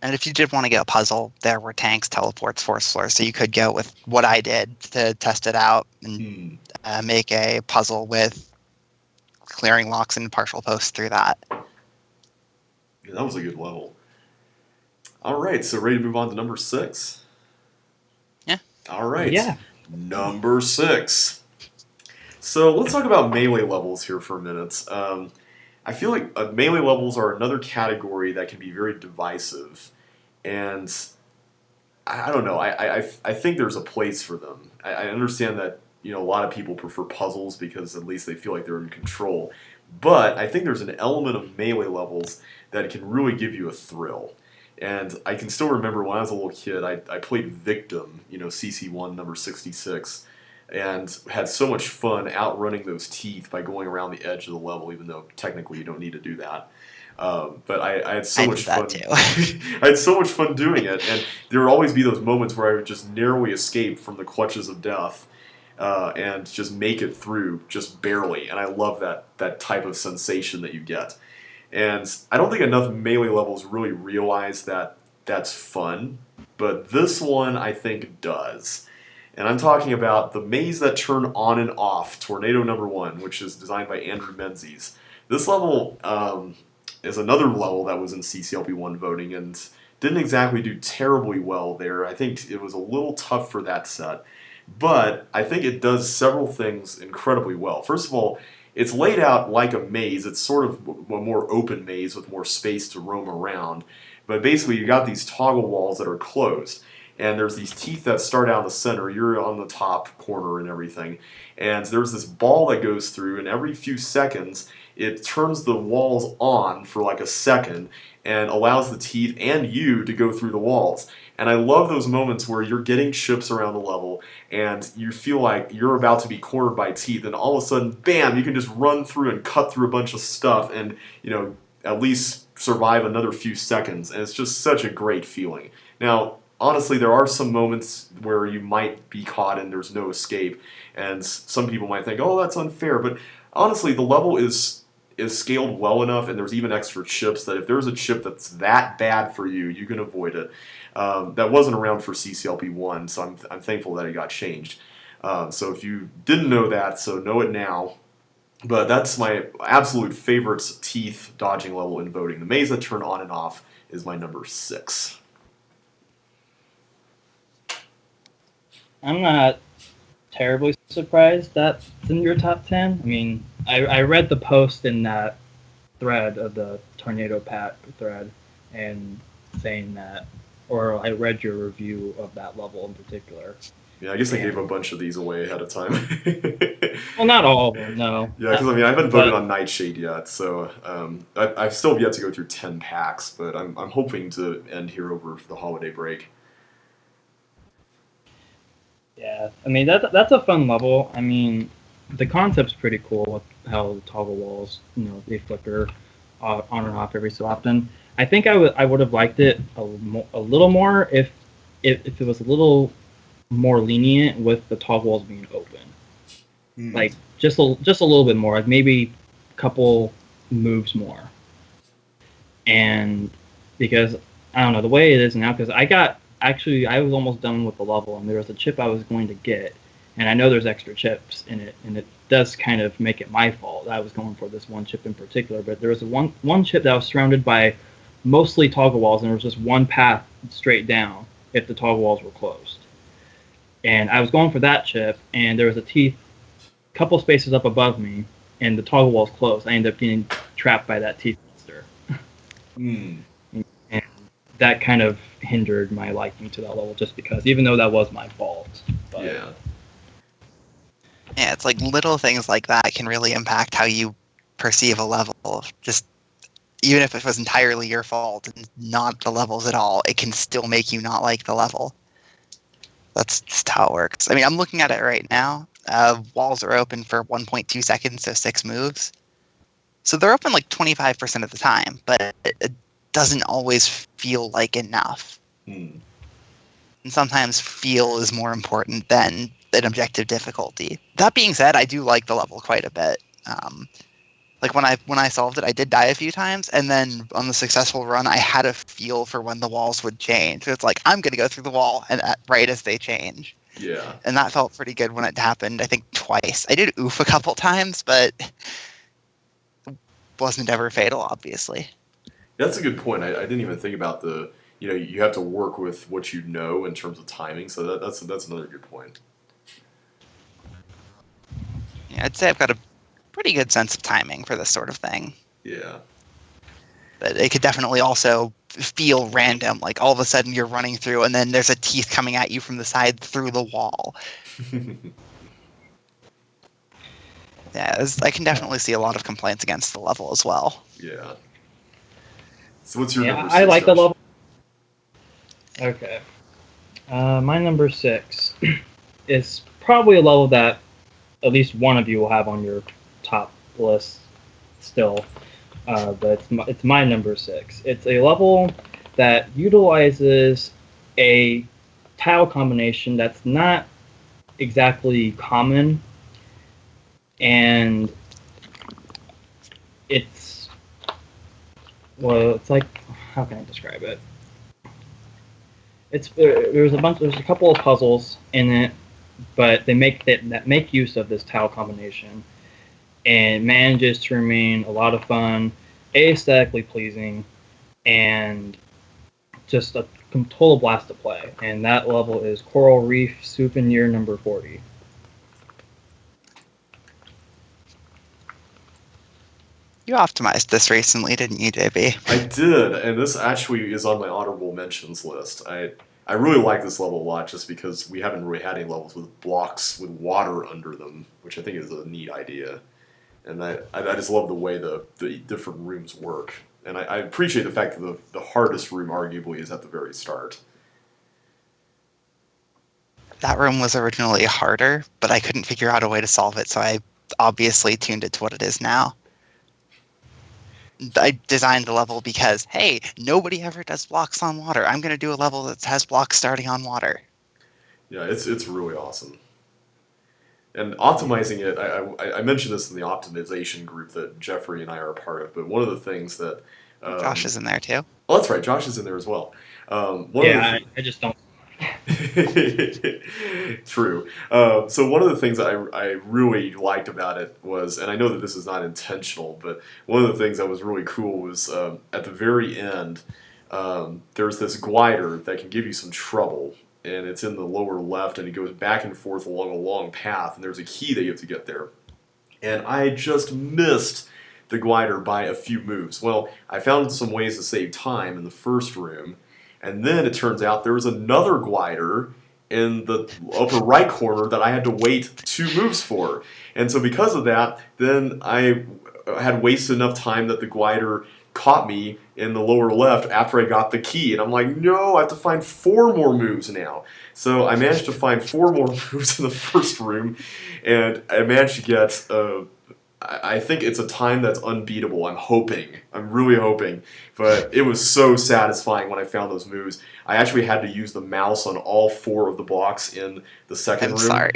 And if you did want to get a puzzle, there were tanks, teleports, force floors, so you could go with what I did to test it out and make a puzzle with clearing locks and partial posts through that. Yeah, that was a good level. All right, so ready to move on to number 6? Yeah. All right. Yeah. Number 6. So let's talk about melee levels here for a minute. I feel like melee levels are another category that can be very divisive, and I don't know. I think there's a place for them. I understand that a lot of people prefer puzzles because at least they feel like they're in control, but I think there's an element of melee levels that can really give you a thrill. And I can still remember when I was a little kid, I played Victim, CC1 number 66, and had so much fun outrunning those teeth by going around the edge of the level, even though technically you don't need to do that. But I had so much fun. I had so much fun doing it, and there would always be those moments where I would just narrowly escape from the clutches of death and just make it through just barely. And I love that type of sensation that you get. And I don't think enough melee levels really realize that that's fun, but this one I think does. And I'm talking about the maze that turned on and off, Tornado Number 1, which is designed by Andrew Menzies. This level is another level that was in CCLP1 voting and didn't exactly do terribly well there. I think it was a little tough for that set. But I think it does several things incredibly well. First of all, it's laid out like a maze. It's sort of a more open maze with more space to roam around. But basically, you got these toggle walls that are closed. And there's these teeth that start out in the center. You're on the top corner and everything. And there's this ball that goes through, and every few seconds, it turns the walls on for like a second and allows the teeth and you to go through the walls. And I love those moments where you're getting chips around the level and you feel like you're about to be cornered by teeth, and all of a sudden, bam, you can just run through and cut through a bunch of stuff and, at least survive another few seconds. And it's just such a great feeling. Now, honestly, there are some moments where you might be caught and there's no escape, and some people might think, oh, that's unfair. But honestly, the level is scaled well enough, and there's even extra chips that if there's a chip that's that bad for you, you can avoid it. That wasn't around for CCLP1, so I'm thankful that it got changed. So if you didn't know that, so know it now. But that's my absolute favorite teeth dodging level in voting. The maze that turned on and off is my number 6. I'm not terribly surprised that's in your top 10. I mean, I read the post in that thread of the Tornado Pack thread and saying that, or I read your review of that level in particular. Yeah, I guess I gave a bunch of these away ahead of time. Well, not all of them, no. Yeah, because I haven't voted on Nightshade yet, so I've still yet to go through 10 packs, but I'm hoping to end here over the holiday break. Yeah, I mean that's a fun level. I mean, the concept's pretty cool with how the toggle walls, they flicker on and off every so often. I think I would have liked it a little more if it was a little more lenient with the toggle walls being open. Like just a little bit more, like maybe a couple moves more. And because I don't know the way it is now, because I was almost done with the level, and there was a chip I was going to get, and I know there's extra chips in it, and it does kind of make it my fault that I was going for this one chip in particular. But there was one chip that was surrounded by mostly toggle walls, and there was just one path straight down if the toggle walls were closed. And I was going for that chip, and there was a teeth couple spaces up above me, and the toggle wall's closed. I ended up getting trapped by that teeth monster. And that kind of hindered my liking to that level, just because, even though that was my fault. But, yeah, it's like little things like that can really impact how you perceive a level. Just even if it was entirely your fault and not the levels at all, it can still make you not like the level. That's just how it works. I mean, I'm looking at it right now. Walls are open for 1.2 seconds, so 6 moves. So they're open like 25% of the time, but it doesn't always feel like enough. And sometimes feel is more important than an objective difficulty. That being said, I do like the level quite a bit. Like when I solved it, I did die a few times, and then on the successful run, I had a feel for when the walls would change. So it's like, I'm going to go through the wall, and right as they change. Yeah. And that felt pretty good when it happened, I think twice. I did oof a couple times, but wasn't ever fatal, obviously. That's a good point. I didn't even think about you have to work with what you know in terms of timing, so that's another good point. Yeah, I'd say I've got a pretty good sense of timing for this sort of thing. Yeah. But it could definitely also feel random, like all of a sudden you're running through and then there's a teeth coming at you from the side through the wall. Yeah, I can definitely see a lot of complaints against the level as well. Yeah. So what's your number 6? I like the level. Okay. My number 6 is probably a level that at least one of you will have on your top list still. But it's my number 6. It's a level that utilizes a tile combination that's not exactly common, and it's like, how can I describe it? There's a couple of puzzles in it, but they make use of this tile combination, and it manages to remain a lot of fun, aesthetically pleasing, and just a total blast to play. And that level is Coral Reef Souvenir number 40. You optimized this recently, didn't you, JB? I did, and this actually is on my honorable mentions list. I really like this level a lot just because we haven't really had any levels with blocks with water under them, which I think is a neat idea. And I just love the way the different rooms work. And I appreciate the fact that the hardest room arguably is at the very start. That room was originally harder, but I couldn't figure out a way to solve it, so I obviously tuned it to what it is now. I designed the level because, hey, nobody ever does blocks on water. I'm going to do a level that has blocks starting on water. Yeah, it's really awesome. And optimizing it, I mentioned this in the optimization group that Jeffrey and I are a part of, but one of the things that... Josh is in there too. Oh, that's right, Josh is in there as well. I just don't. True. So one of the things I really liked about it was, and I know that this is not intentional, but one of the things that was really cool was at the very end, there's this glider that can give you some trouble, and it's in the lower left, and it goes back and forth along a long path, and there's a key that you have to get there. And I just missed the glider by a few moves. Well, I found some ways to save time in the first room, and then it turns out there was another glider in the upper right corner that I had to wait 2 moves for. And so because of that, then I had wasted enough time that the glider caught me in the lower left after I got the key. And I'm like, no, I have to find 4 more moves now. So I managed to find 4 more moves in the first room, and I managed to get... I think it's a time that's unbeatable. I'm really hoping, but it was so satisfying when I found those moves. I actually had to use the mouse on all 4 of the blocks in the second room. Sorry.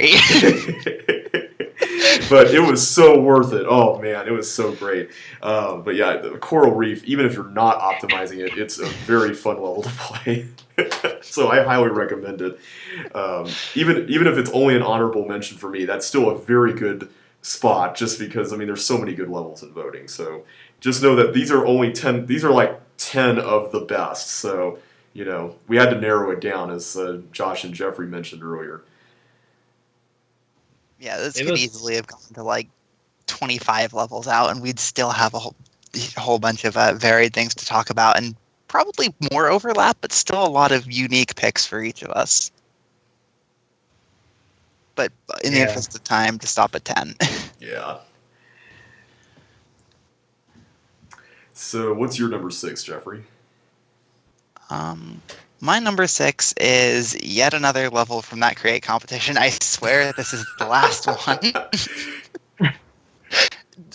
But it was so worth it. Oh man, it was so great. But yeah, the Coral Reef, even if you're not optimizing it, it's a very fun level to play. So I highly recommend it. Even if it's only an honorable mention for me, that's still a very good spot, just because there's so many good levels in voting. So just know that these are only 10. These are like 10 of the best. So we had to narrow it down, as Josh and Jeffrey mentioned earlier. Yeah, this could easily have gone to like 25 levels out, and we'd still have a whole bunch of varied things to talk about, and probably more overlap, but still a lot of unique picks for each of us. But in the interest of time, to stop at 10. Yeah. So what's your number 6, Jeffrey? My number 6 is yet another level from that Create competition. I swear this is the last one.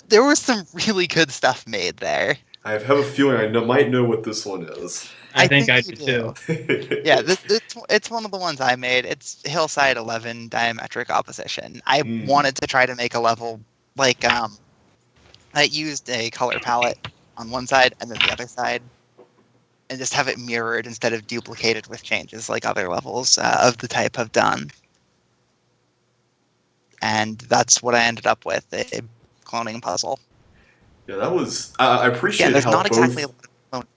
There was some really good stuff made there. I have a feeling I might know what this one is. I think I do too. Yeah, it's one of the ones I made. It's Hillside 11 Diametric Opposition. I wanted to try to make a level like that used a color palette on one side and then the other side, and just have it mirrored instead of duplicated with changes like other levels of the type have done. And that's what I ended up with, a cloning puzzle. Yeah, that was... I appreciate there's how not both... exactly a lot of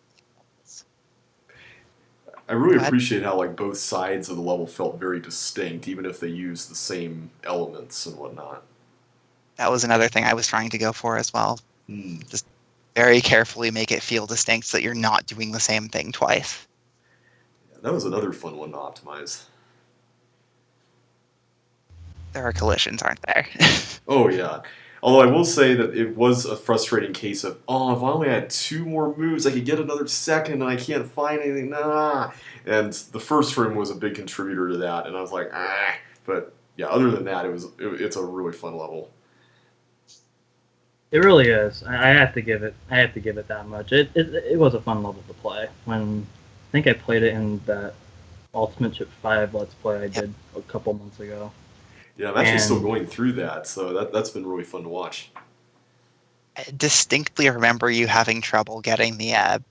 I really appreciate how both sides of the level felt very distinct, even if they used the same elements and whatnot. That was another thing I was trying to go for as well. Just very carefully make it feel distinct so that you're not doing the same thing twice. Yeah, that was another fun one to optimize. There are collisions, aren't there? Oh, yeah. Although I will say that it was a frustrating case of, if I only had 2 more moves, I could get another second, and I can't find anything. Nah. And the first room was a big contributor to that, and I was like, ah. But yeah, other than that, it's a really fun level. It really is. I have to give it that much. It was a fun level to play. When I think I played it in that Ultimate Chip 5 Let's Play I did a couple months ago. Yeah, I'm actually still going through that, so that's been really fun to watch. I distinctly remember you having trouble getting the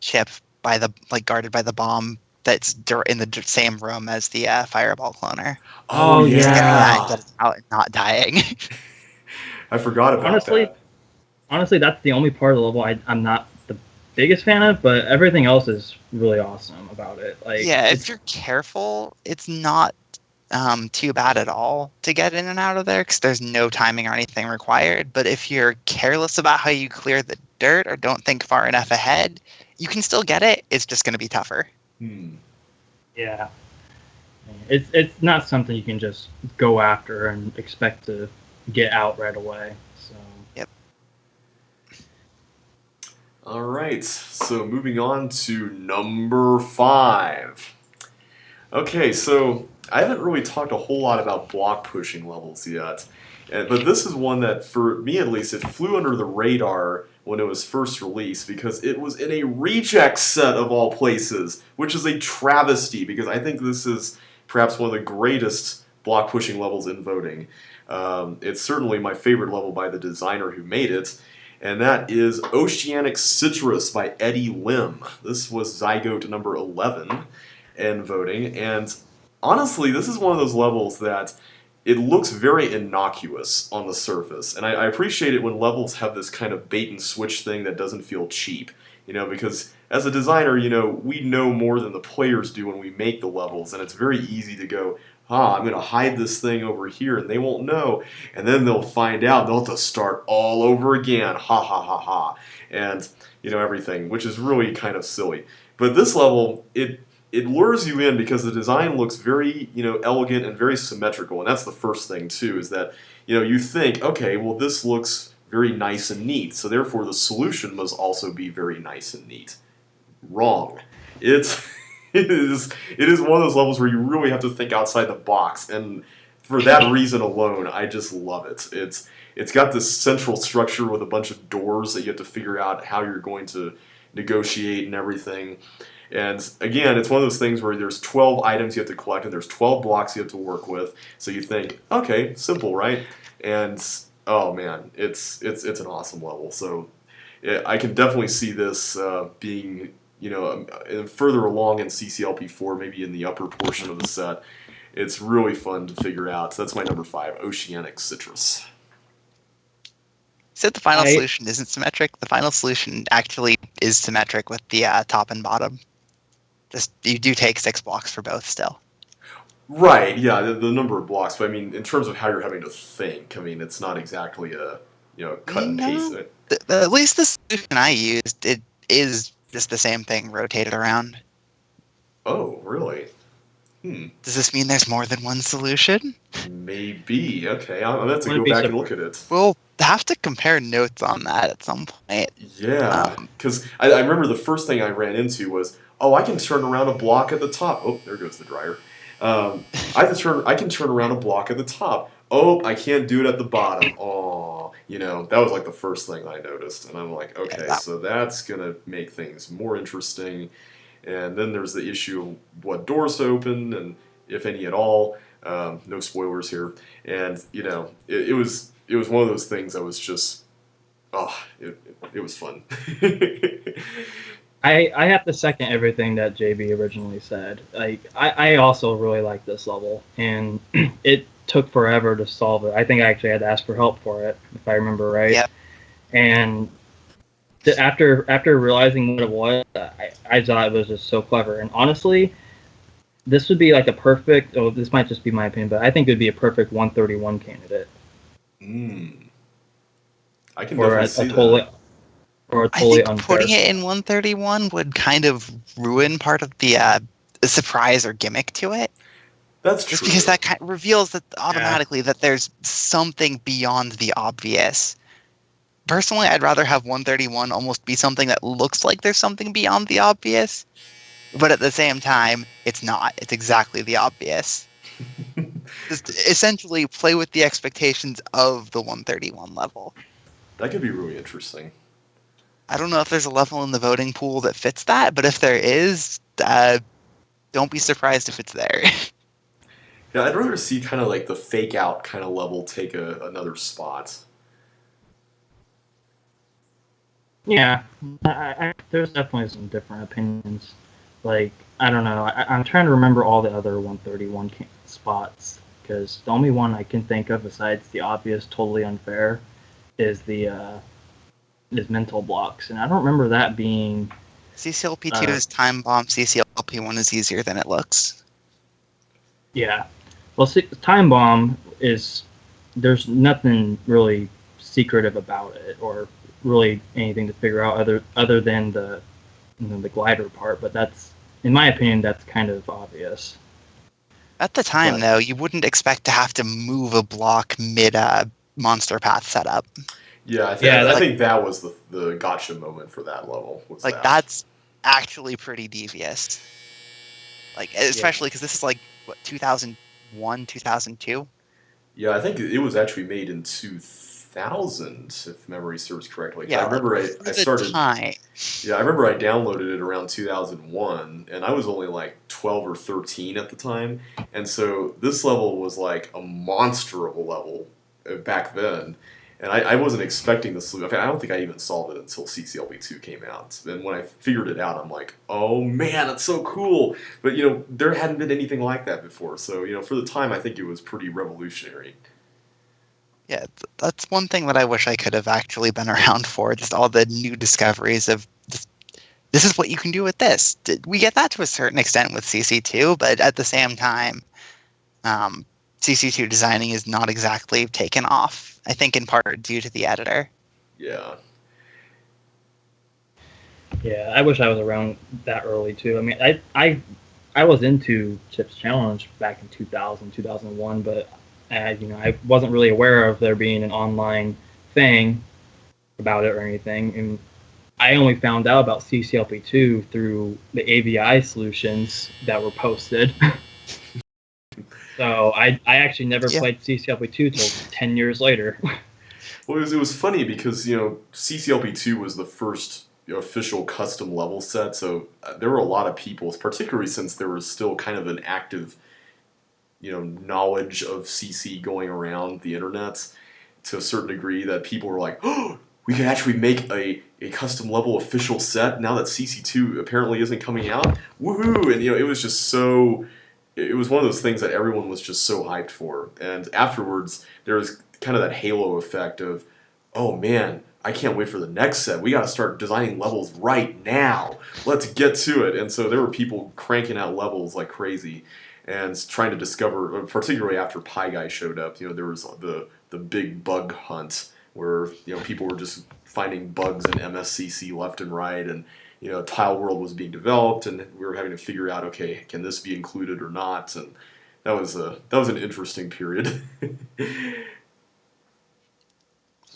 chip guarded by the bomb that's in the same room as the fireball cloner. Oh, Oh, Just getting yeah. that and getting out and not dying. I forgot about Honestly, that. honestly, that's the only part of the level I'm not the biggest fan of, but everything else is really awesome about it. Like, Yeah, if it's you're careful, it's not too bad at all to get in and out of there because there's no timing or anything required. But if you're careless about how you clear the dirt or don't think far enough ahead, you can still get it. It's just going to be tougher. yeah, it's not something you can just go after and expect to get out right away. So Yep. All right, so moving on to number 5. Okay, so I haven't really talked a whole lot about block pushing levels yet, but this is one that, for me at least, it flew under the radar when it was first released because it was in a reject set of all places, which is a travesty because I think this is perhaps one of the greatest block pushing levels in voting. It's certainly my favorite level by the designer who made it, and that is Oceanic Citrus by Eddie Lim. This was Zygote number 11 in voting, and honestly, this is one of those levels that it looks very innocuous on the surface, and I appreciate it when levels have this kind of bait and switch thing that doesn't feel cheap, because as a designer, we know more than the players do when we make the levels, and it's very easy to go, I'm going to hide this thing over here, and they won't know, and then they'll find out, and they'll have to start all over again, ha ha ha ha, and, everything, which is really kind of silly. But this level, it lures you in because the design looks very, elegant and very symmetrical, and that's the first thing too. Is that you think, okay, well this looks very nice and neat, so therefore the solution must also be very nice and neat. Wrong. It's it is one of those levels where you really have to think outside the box, and for that reason alone, I just love it. It's got this central structure with a bunch of doors that you have to figure out how you're going to negotiate and everything. And again, it's one of those things where there's 12 items you have to collect and there's 12 blocks you have to work with. So you think, okay, simple, right? And oh man, it's an awesome level. So I can definitely see this being further along in CCLP4, maybe in the upper portion of the set. It's really fun to figure out. So that's my number 5, Oceanic Citrus. So the final I solution isn't symmetric. The final solution actually is symmetric with the top and bottom. Just you do take 6 blocks for both still. Right, yeah, the number of blocks, but I mean, in terms of how you're having to think, I mean, it's not exactly a, cut and paste. No, at least the solution I used, it is just the same thing rotated around. Oh, really? Does this mean there's more than one solution? Maybe. Okay, I'm gonna have to wouldn't go be back and look at it. We'll have to compare notes on that at some point. Yeah, because I remember the first thing I ran into was, oh, I can turn around a block at the top. Oh, there goes the dryer. I can turn around a block at the top. Oh, I can't do it at the bottom. Oh, that was like the first thing I noticed, and I'm like, okay, so that's gonna make things more interesting. And then there's the issue of what doors to open, and if any at all. No spoilers here. And it was one of those things that was just, it was fun. I have to second everything that JB originally said. Like I also really like this level, and it took forever to solve it. I think I actually had to ask for help for it, if I remember right. Yep. And after realizing what it was, I thought it was just so clever. And honestly, this would be like a perfect. Oh, this might just be my opinion, but I think it would be a perfect 131 candidate. I can Or definitely see that. Or a I totally think unfair. putting it in 131 would kind of ruin part of the surprise or gimmick to it. That's Just true. because that kind of reveals that automatically that there's something beyond the obvious. Personally, I'd rather have 131 almost be something that looks like there's something beyond the obvious, but at the same time, it's not. It's exactly the obvious. Just essentially play with the expectations of the 131 level. That could be really interesting. I don't know if there's a level in the voting pool that fits that, but if there is, don't be surprised if it's there. Yeah, I'd rather see kind of like the fake out kind of level take another spot. Yeah, there's definitely some different opinions Like, I don't know. I'm trying to remember all the other 131 spots because the only one I can think of besides the obvious, totally unfair, is the is mental blocks, and I don't remember that being. CCLP2 is time bomb. CCLP1 is easier than it looks. Yeah. Well, time bomb is there's nothing really secretive about it, or really anything to figure out other than the glider part. But that's, in my opinion, that's kind of obvious. At the time, But though, you wouldn't expect to have to move a block mid monster path setup. Yeah, I yeah, think that was the gotcha moment for that level. Was Like, that? that's actually pretty devious. Like, especially yeah. because this is like, what, 2001, 2002? Yeah, I think it was actually made in 2000, if memory serves correctly. 'Cause I Yeah, like, remember for I the started. time. Yeah, I remember I downloaded it around 2001, and I was only like 12 or 13 at the time, and so this level was like a monster of a level back then, and I wasn't expecting this. I don't think I even solved it until CCLB2 came out, and when I figured it out, I'm like, oh man, that's so cool! But there hadn't been anything like that before, so for the time, I think it was pretty revolutionary. Yeah, that's one thing that I wish I could have actually been around for. Just all the new discoveries of this is what you can do with this. We get that to a certain extent with CC2, but at the same time, um, CC2 designing is not exactly taken off. I think in part due to the editor. Yeah. Yeah, I wish I was around that early too. I mean, I was into Chips Challenge back in 2000, 2001, but I wasn't really aware of there being an online thing about it or anything, and I only found out about CCLP2 through the AVI solutions that were posted. So I actually never Yeah. played CCLP2 till 10 years later. Well, it was funny because CCLP2 was the first official custom level set, so there were a lot of people, particularly since there was still kind of an active knowledge of CC going around the internet to a certain degree, that people were like, oh, we can actually make a custom level official set now that CC2 apparently isn't coming out. Woohoo! And it was just so. It was one of those things that everyone was just so hyped for. And afterwards, there was kind of that halo effect of, oh man, I can't wait for the next set. We got to start designing levels right now. Let's get to it. And so there were people cranking out levels like crazy and trying to discover, particularly after Pie Guy showed up. There was the big bug hunt where people were just finding bugs in MSCC left and right, and Tile World was being developed, and we were having to figure out, okay, can this be included or not? And that was an interesting period. A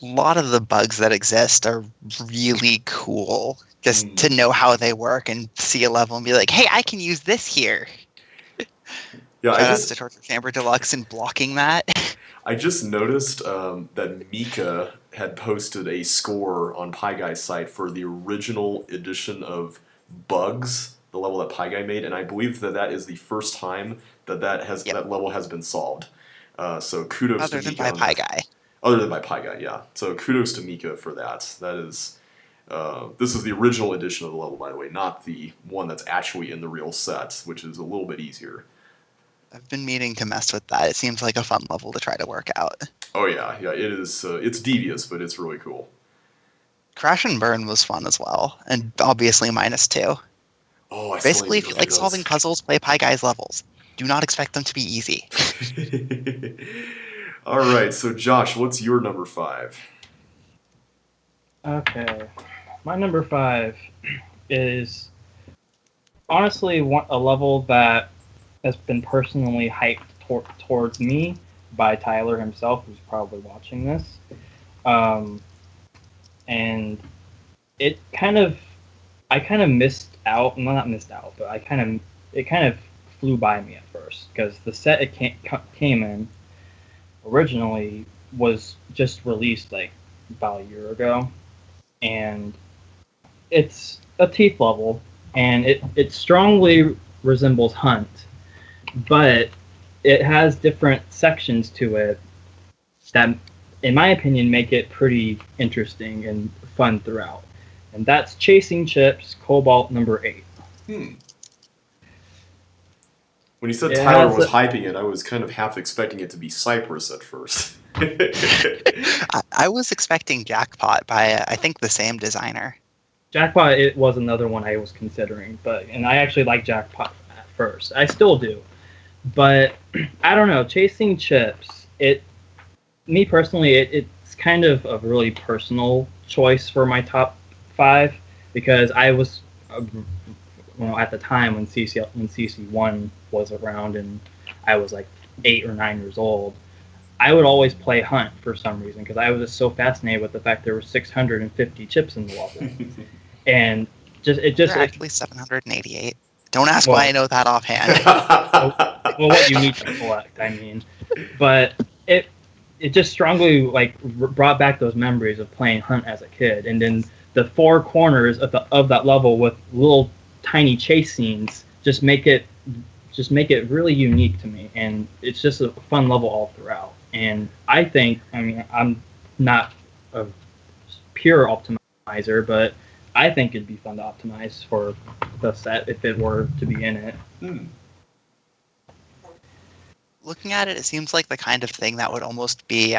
lot of the bugs that exist are really cool. Just to Mm. know how they work and see a level and be like, hey, I can use this here. Yeah, Shout outs to Torture Chamber Deluxe and blocking that. I just noticed that Mika had posted a score on Pie Guy's site for the original edition of Bugs, the level that Pie Guy made, and I believe that is the first time that Yep. level has been solved. So kudos to Other than Mika by on Pie that. Guy. Other than by Pie Guy, yeah. So kudos to Mika for that. That is, this is the original edition of the level, by the way, not the one that's actually in the real set, which is a little bit easier. I've been meaning to mess with that. It seems like a fun level to try to work out. Oh yeah, yeah. It is. It's devious, but it's really cool. Crash and Burn was fun as well, and obviously -2. Oh, I still need Basically, to if go you through like solving those. puzzles, play Pie Guy's levels. Do not expect them to be easy. All right, so Josh, what's your number 5? Okay, my number 5 is honestly a level that has been personally hyped towards me by Tyler himself, who's probably watching this. Um, and I kind of missed out. Well, not missed out, but it kind of flew by me at first because the set it came in originally was just released like about a year ago, and it's a teeth level, and it strongly resembles Hunt, but it has different sections to it that, in my opinion, make it pretty interesting and fun throughout. And that's Chasing Chips, Cobalt number 8. Hmm. When you said It Tyler has was hyping it, I was kind of half expecting it to be Cypress at first. I was expecting Jackpot by I think the same designer. Jackpot. It was another one I was considering, and I actually like Jackpot at first. I still do, but I don't know. Chasing chips. Me personally, it's kind of a really personal choice for my top 5 because I was, at the time when CC1 was around and I was like 8 or 9 years old, I would always play Hunt for some reason because I was just so fascinated with the fact there were 650 chips in the level, and They're actually 788. Don't ask why I know that offhand. well, what you need to collect, I mean, but it just strongly like brought back those memories of playing Hunt as a kid, and then the 4 corners of that level with little tiny chase scenes just make it really unique to me, and it's just a fun level all throughout. And I mean, I'm not a pure optimizer, but I think it'd be fun to optimize for the set if it were to be in it. Looking at it, it seems like the kind of thing that would almost be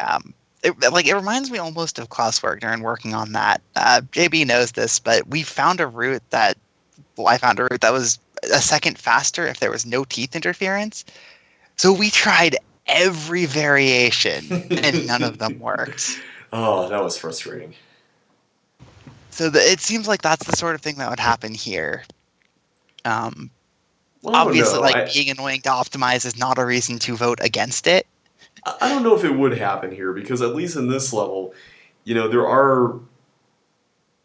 it reminds me almost of Klaus Wergner and working on that. JB knows this, but I found a route that was a second faster if there was no teeth interference. So we tried every variation, and none of them worked. Oh, that was frustrating. So it seems like that's the sort of thing that would happen here. Well, Obviously, being annoying to optimize is not a reason to vote against it. I don't know if it would happen here because at least in this level, there are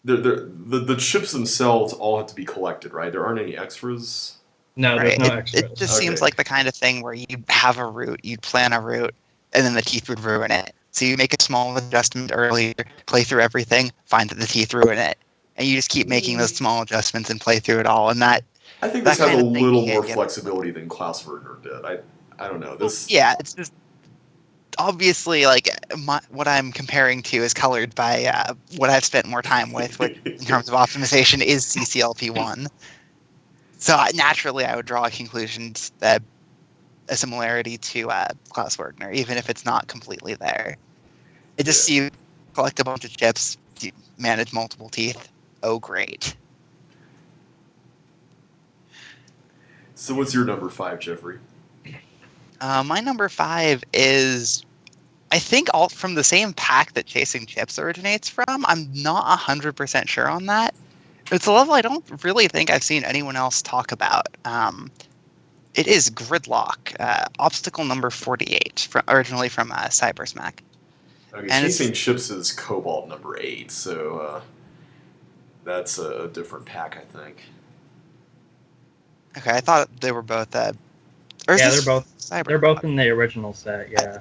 the chips themselves all have to be collected, right? There aren't any extras. No, Right. there's no extras. It just seems like the kind of thing where you'd have a route, you'd plan a route, and then the teeth would ruin it. So you make a small adjustment earlier, play through everything, find that the teeth ruin it, and you just keep making those small adjustments and play through it all. And I think this has a little more get flexibility than Klaus Werner did. I don't know this. Yeah, it's just obviously what I'm comparing to is colored by what I've spent more time with, which in terms of optimization is CCLP1. So naturally, I would draw a conclusion that a similarity to Klaus Wergner, even if it's not completely there. It just you collect a bunch of chips, you manage multiple teeth. Oh, great. So what's your number 5, Jeffrey? My number 5 is, I think, all from the same pack that Chasing Chips originates from. I'm not 100% sure on that. It's a level I don't really think I've seen anyone else talk about. It is Gridlock, obstacle number 48, originally from Cybersmack. Okay, And Chasing Chips is Cobalt number 8, so that's a different pack, I think. Okay, I thought they were both. Yeah, they're both. Cyber They're both in the original set. Yeah.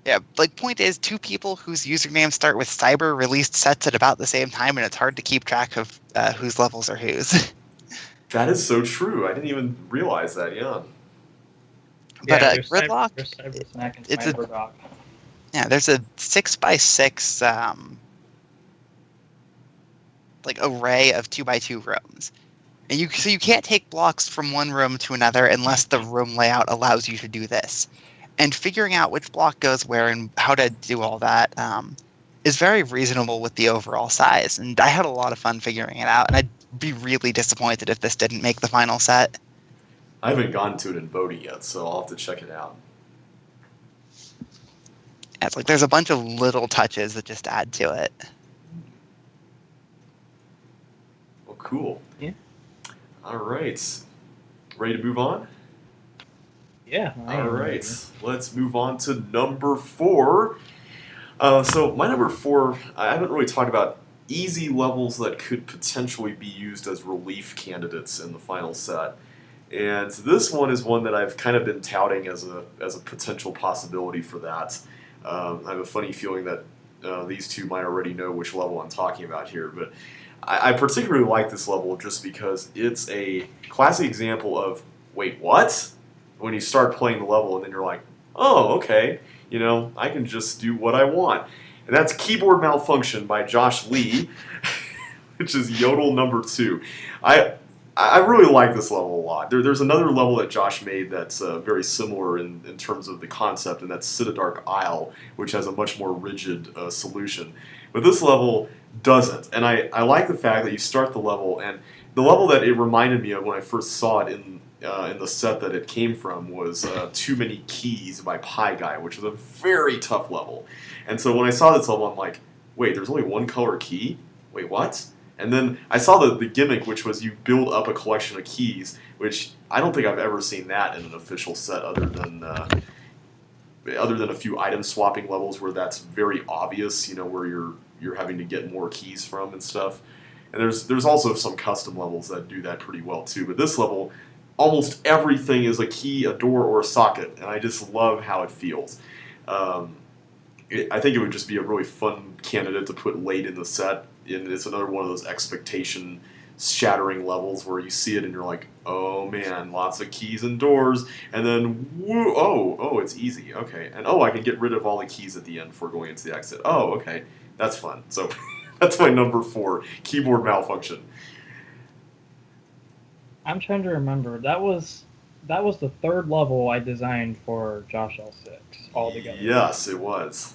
Yeah, point is, 2 people whose usernames start with Cyber released sets at about the same time, and it's hard to keep track of whose levels are whose. That is so true. I didn't even realize that. Yeah. But there's Gridlock, there's Cybersmack and it's Cyberdoc. there's a 6x6 array of 2x2 rooms, and you can't take blocks from one room to another unless the room layout allows you to do this. And figuring out which block goes where and how to do all that is very reasonable with the overall size. And I had a lot of fun figuring it out, and I'd be really disappointed if this didn't make the final set. I haven't gotten to it in voting yet, so I'll have to check it out. Yeah, it's there's a bunch of little touches that just add to it. Well, cool. Yeah. All right. Ready to move on? Yeah. All right. Let's move on to number 4. So my number 4, I haven't really talked about easy levels that could potentially be used as relief candidates in the final set. And this one is one that I've kind of been touting as a potential possibility for that. I have a funny feeling that these two might already know which level I'm talking about here, but I particularly like this level just because it's a classic example of, wait, what? When you start playing the level and then you're like, oh, okay, I can just do what I want. And that's Keyboard Malfunction by Josh Lee, which is Yodel number 2. I really like this level a lot. There's another level that Josh made that's very similar in terms of the concept, and that's Citadark Isle, which has a much more rigid solution. But this level doesn't, and I like the fact that you start the level, and the level that it reminded me of when I first saw it in the set that it came from was Too Many Keys by Pie Guy, which is a very tough level. And so when I saw this level, I'm like, wait, there's only one color key? Wait, what? And then I saw the gimmick, which was you build up a collection of keys, which I don't think I've ever seen that in an official set other than a few item swapping levels where that's very obvious, where you're having to get more keys from and stuff. And there's also some custom levels that do that pretty well too. But this level, almost everything is a key, a door, or a socket, and I just love how it feels. I think it would just be a really fun candidate to put late in the set. And it's another one of those expectation shattering levels where you see it and you're like, oh man, lots of keys and doors, and then woo, oh, it's easy, okay, and I can get rid of all the keys at the end before going into the exit. Oh, okay, that's fun. So that's my number 4, keyboard malfunction. I'm trying to remember. That was the third level I designed for Josh L6 altogether. Yes, it was.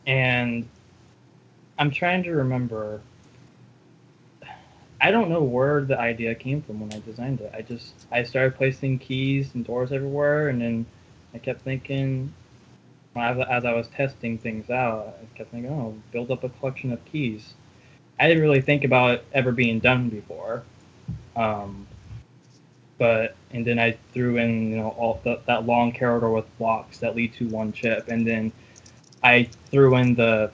And I'm trying to remember. I don't know where the idea came from when I designed it. I started placing keys and doors everywhere, and then I kept thinking, as I was testing things out, I kept thinking, oh, build up a collection of keys. I didn't really think about it ever being done before. And then I threw in, all that long corridor with blocks that lead to one chip, and then I threw in the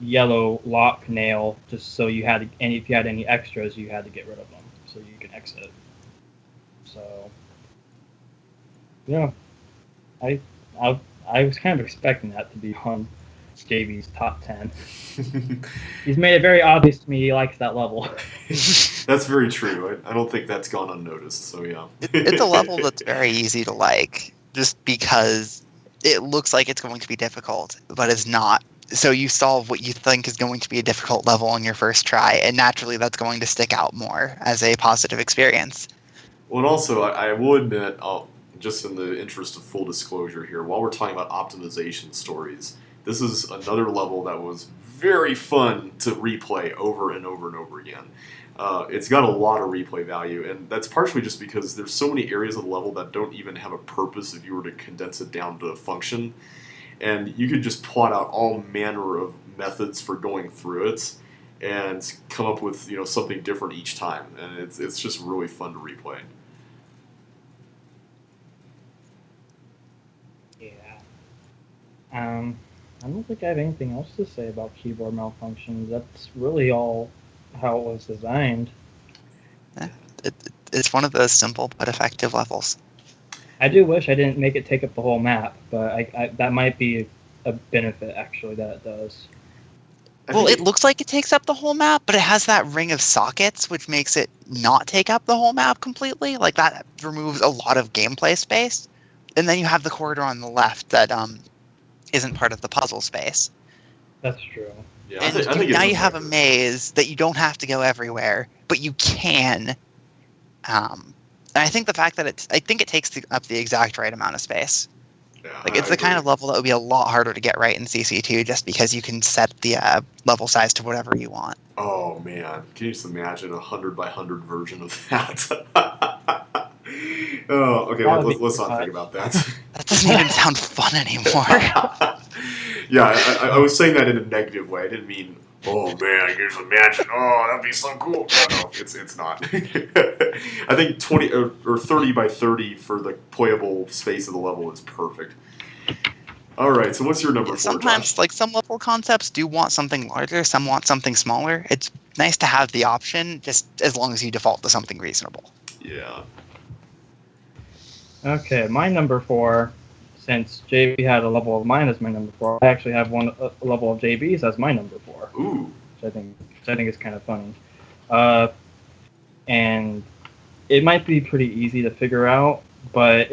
yellow lock nail just so you had and if you had any extras, you had to get rid of them so you can exit. So yeah, I I was kind of expecting that to be on JB's top 10. He's made it very obvious to me he likes that level. That's very true. I don't think that's gone unnoticed, so yeah. It's a level that's very easy to like, just because it looks like it's going to be difficult, but it's not. So you solve what you think is going to be a difficult level on your first try, and naturally that's going to stick out more as a positive experience. Well, and also, I will admit, just in the interest of full disclosure here, while we're talking about optimization stories, this is another level that was very fun to replay over and over and over again. It's got a lot of replay value, and that's partially just because there's so many areas of the level that don't even have a purpose if you were to condense it down to a function. And you could just plot out all manner of methods for going through it and come up with something different each time. And it's just really fun to replay. Yeah. I don't think I have anything else to say about keyboard malfunctions. That's really all how it was designed. It's one of those simple but effective levels. I do wish I didn't make it take up the whole map, but I that might be a benefit, actually, that it does. Well, it looks like it takes up the whole map, but it has that ring of sockets, which makes it not take up the whole map completely. Like, that removes a lot of gameplay space. And then you have the corridor on the left that isn't part of the puzzle space. That's true. Yeah, And I think now it's you have a effective. maze that you don't have to go everywhere, but you can. And I think the fact that it takes up the exact right amount of space. Yeah, Like, it's the kind of level that would be a lot harder to get right in CC2, just because you can set the level size to whatever you want. Oh man, can you just imagine 100 by 100 version of that? Oh, okay. Let's not think about that. That doesn't even sound fun anymore. Yeah, I was saying that in a negative way. I didn't mean, oh man, I can just imagine. Oh, that'd be so cool. No, it's not. I think 20 or 30 by 30 for the playable space of the level is perfect. All right, so what's your number 4, Sometimes, Josh? like, some level concepts do want something larger, some want something smaller. It's nice to have the option, just as long as you default to something reasonable. Yeah. Okay, my number 4, since JB had a level of mine as my number 4, I actually have a level of JB's as my number 4. Ooh. Which I think is kind of funny. And it might be pretty easy to figure out, but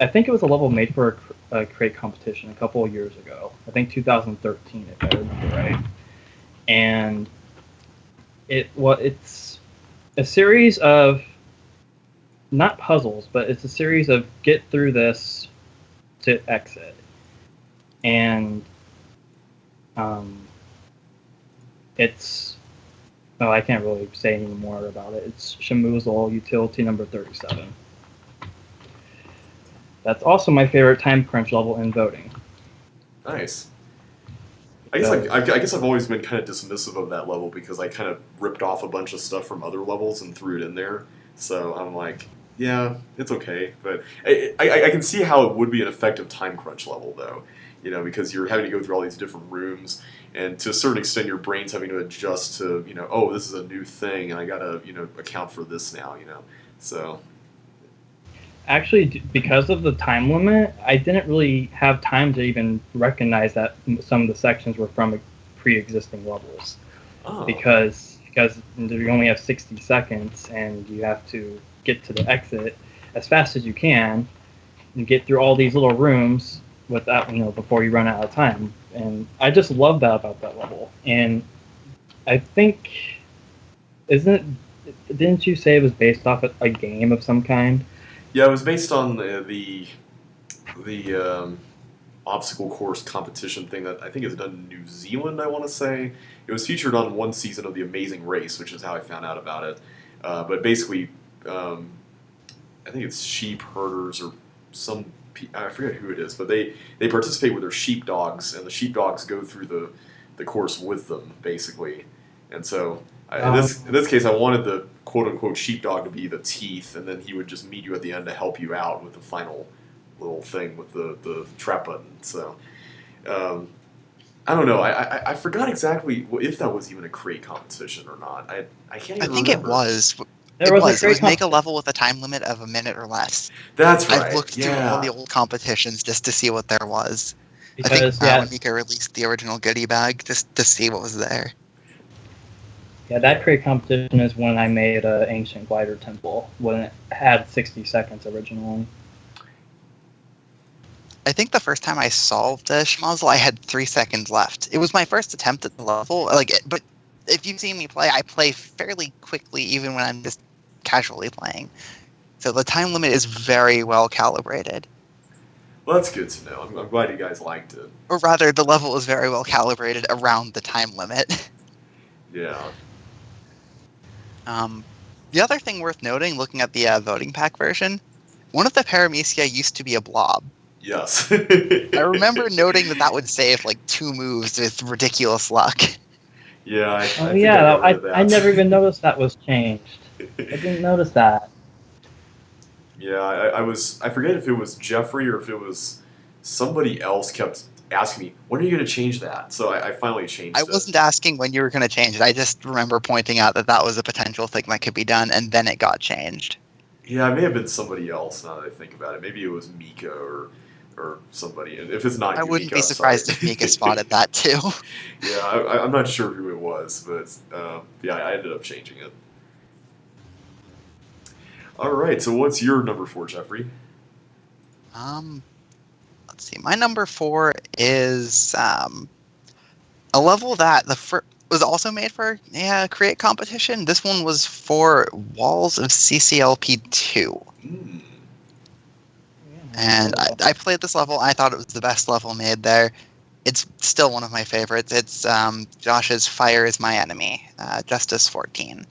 I think it was a level made for a crate competition a couple of years ago. I think 2013, if I remember right. And it's a series of not puzzles, but it's a series of get through this to exit, and it's I can't really say any more about it. It's Shamoozle Utility number 37. That's also my favorite time crunch level in voting. Nice. I guess I've always been kind of dismissive of that level because I kind of ripped off a bunch of stuff from other levels and threw it in there. So I'm like, yeah, it's okay. But I can see how it would be an effective time crunch level, though. Because you're having to go through all these different rooms, and to a certain extent, your brain's having to adjust to, oh, this is a new thing, and I gotta, account for this now, So, Actually, because of the time limit, I didn't really have time to even recognize that some of the sections were from pre-existing levels. oh, Because you only have 60 seconds and you have to get to the exit as fast as you can and get through all these little rooms without before you run out of time. And I just love that about that level. And I think didn't you say it was based off a game of some kind? yeah, it was based on the obstacle course competition thing that I think is done in New Zealand. I want to say it was featured on one season of The Amazing Race, which is how I found out about it. But basically, I think it's sheep herders or I forget who it is, but they participate with their sheepdogs, and the sheepdogs go through the course with them basically. And so in this case, I wanted the quote unquote sheepdog to be the teeth, and then he would just meet you at the end to help you out with the final little thing with the trap button. So I don't know. I forgot exactly if that was even a crate competition or not. I can't even I think remember. it was. There was a It was great make a level with a time limit of a minute or less. That's right. I've looked through all the Yeah. old competitions just to see what there was. I because think when Mika released the original goodie bag, just to see what was there. Yeah, that crate competition is when I made an ancient glider temple when it had 60 seconds originally. I think the first time I solved a schmozzle, I had 3 seconds left. It was my first attempt at the level, but if you've seen me play, I play fairly quickly even when I'm just casually playing. So the time limit is very well calibrated. Well, that's good to know. I'm glad you guys liked it. Or rather, the level is very well calibrated around the time limit. Yeah. The other thing worth noting, looking at the voting pack version, one of the Paramecia used to be a blob. Yes. I remember noting that would save like 2 moves with ridiculous luck. Yeah, I think yeah, got rid of that. I never even noticed that was changed. I didn't notice that. Yeah, I forget if it was Jeffrey or if it was somebody else kept asking me, when are you going to change that? So I finally changed I it. wasn't asking when you were going to change it. I just remember pointing out that was a potential thing that could be done, and then it got changed. Yeah, it may have been somebody else now that I think about it. Maybe it was Mika or somebody. And if it's not I you, wouldn't Mika, be I'm surprised sorry. if Mika spotted that too. Yeah, I'm not sure who it was, but yeah, I ended up changing it. All right, so what's your number 4, Jeffrey? Let's see. My number 4 is a level that was also made for create competition. This one was for Walls of CCLP4. Mm. And I played this level. I thought it was the best level made there. It's still one of my favorites. It's Josh's Fire is My Enemy, Justice 14.